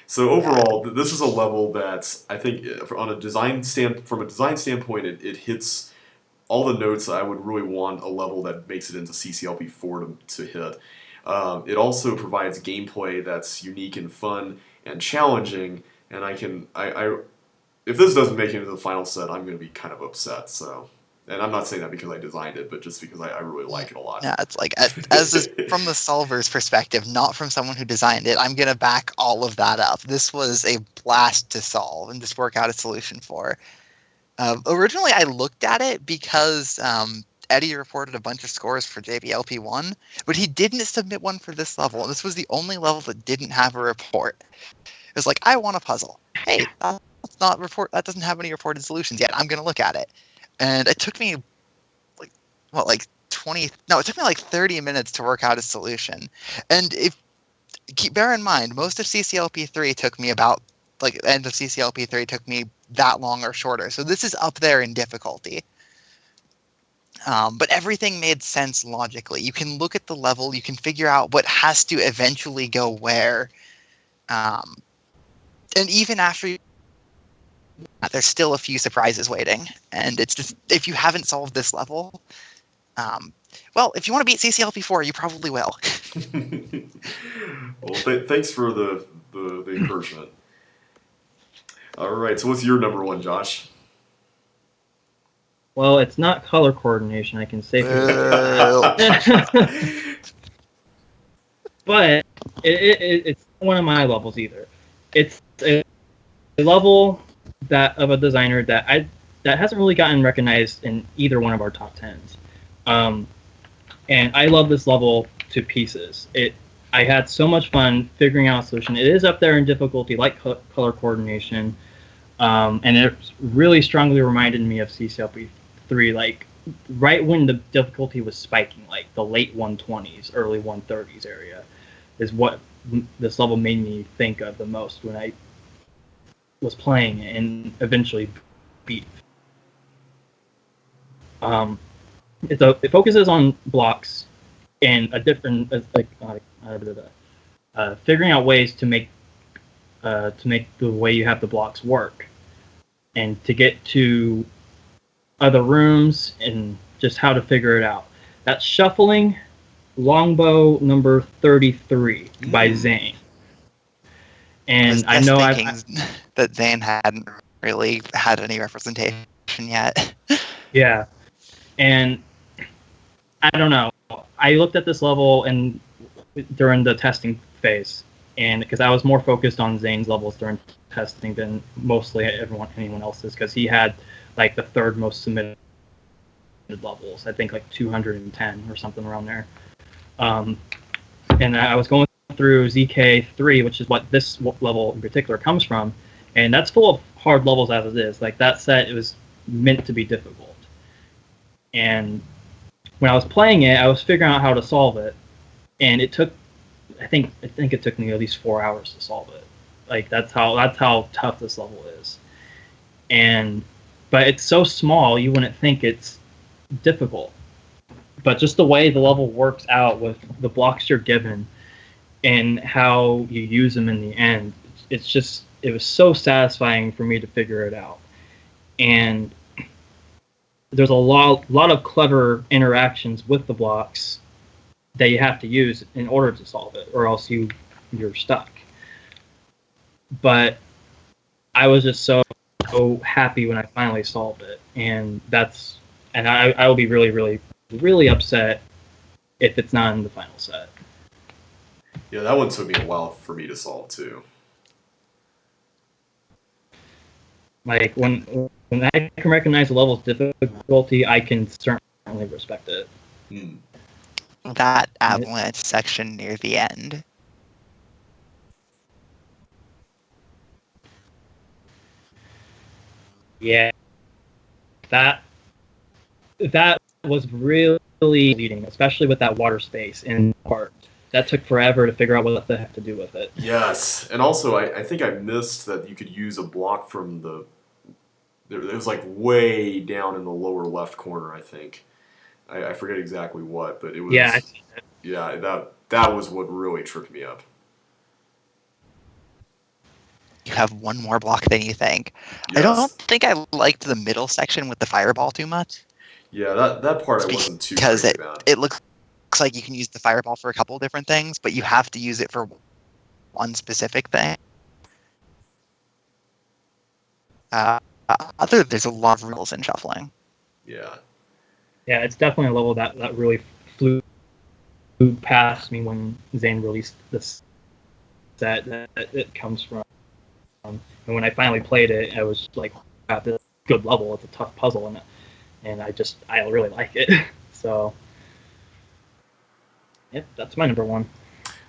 So overall, this is a level that I think, from a design standpoint, it hits all the notes I would really want a level that makes it into CCLP4 to hit. It also provides gameplay that's unique and fun and challenging and I if this doesn't make it into the final set, I'm going to be kind of upset. So, and I'm not saying that because I designed it, but just because I really like it a lot. Yeah, it's like from the solver's perspective, not from someone who designed it. I'm gonna back all of that up. This was a blast to solve and just work out a solution for. Originally, I looked at it because Eddie reported a bunch of scores for JBLP1, but he didn't submit one for this level, and this was the only level that didn't have a report. It was like, I want a puzzle. Hey, that doesn't have any reported solutions yet. I'm gonna look at it, and it took me like 20. No, it took me like 30 minutes to work out a solution. And bear in mind, most of CCLP3 took me about end of CCLP3 took me that long or shorter. So this is up there in difficulty. But everything made sense logically. You can look at the level, you can figure out what has to eventually go where. And even after there's still a few surprises waiting. And it's just, if you haven't solved this level, well, if you want to beat CCLP4, you probably will. Well, thanks for the encouragement. All right, so what's your number one, Josh? Well, it's not color coordination, I can say. But it's one of my levels either. It's a level of a designer that hasn't really gotten recognized in either one of our top 10s. And I love this level to pieces. I had so much fun figuring out a solution. It is up there in difficulty, like color coordination, and it really strongly reminded me of CCLP3, like right when the difficulty was spiking, like the late 120s, early 130s area, is what this level made me think of the most when I was playing it and eventually beat. It focuses on blocks and a different figuring out ways to make the way you have the blocks work, and to get to other rooms and just how to figure it out. That's Shuffling Longbow number 33 by Zane. And I know that Zane hadn't really had any representation yet. Yeah. And I don't know. I looked at this level and during the testing phase, and because I was more focused on Zane's levels during testing than mostly anyone else's, because he had like the third most submitted levels. I think like 210 or something around there. And I was going through ZK3, which is what this level in particular comes from, and that's full of hard levels as it is. Like that set, it was meant to be difficult. And when I was playing it, I was figuring out how to solve it, and it took, I think it took me at least 4 hours to solve it. Like that's how tough this level is. But it's so small, you wouldn't think it's difficult. But just the way the level works out with the blocks you're given and how you use them in the end, it was so satisfying for me to figure it out. And there's a lot of clever interactions with the blocks that you have to use in order to solve it, or else you're stuck. But I was just so happy when I finally solved it, and I will be really, really, really upset if it's not in the final set. Yeah, that one took me a while for me to solve too. Like when I can recognize the level's difficulty, I can certainly respect it. That avalanche section near the end. Yeah, that was really leading, especially with that water space in part. That took forever to figure out what the heck to do with it. Yes, and also I think I missed that you could use a block from it was like way down in the lower left corner, I think. I forget exactly what, but it was... Yeah, yeah, that was what really tripped me up. You have one more block than you think. Yes. I don't think I liked the middle section with the fireball too much. Yeah, that part I wasn't too crazy about. It looks like you can use the fireball for a couple of different things, but you have to use it for one specific thing. There's a lot of rules in shuffling. Yeah. Yeah, it's definitely a level that really flew past me when Zane released this set that it comes from. And when I finally played it, I was like, wow, this is a good level. It's a tough puzzle, and I really like it. So, yep, that's my number one.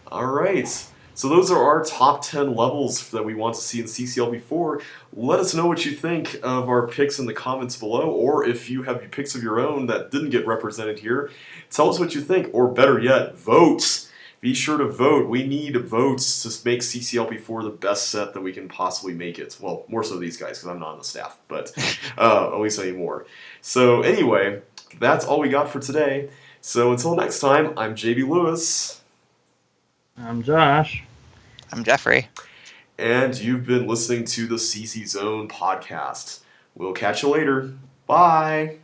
All right. So those are our top 10 levels that we want to see in CCLP4. Let us know what you think of our picks in the comments below, or if you have picks of your own that didn't get represented here, tell us what you think, or better yet, vote. Be sure to vote. We need votes to make CCLP4 the best set that we can possibly make it. Well, more so these guys, because I'm not on the staff, but at least anymore. So anyway, that's all we got for today. So until next time, I'm JB Lewis. I'm Josh. I'm Jeffrey. And you've been listening to the CCZone podcast. We'll catch you later. Bye.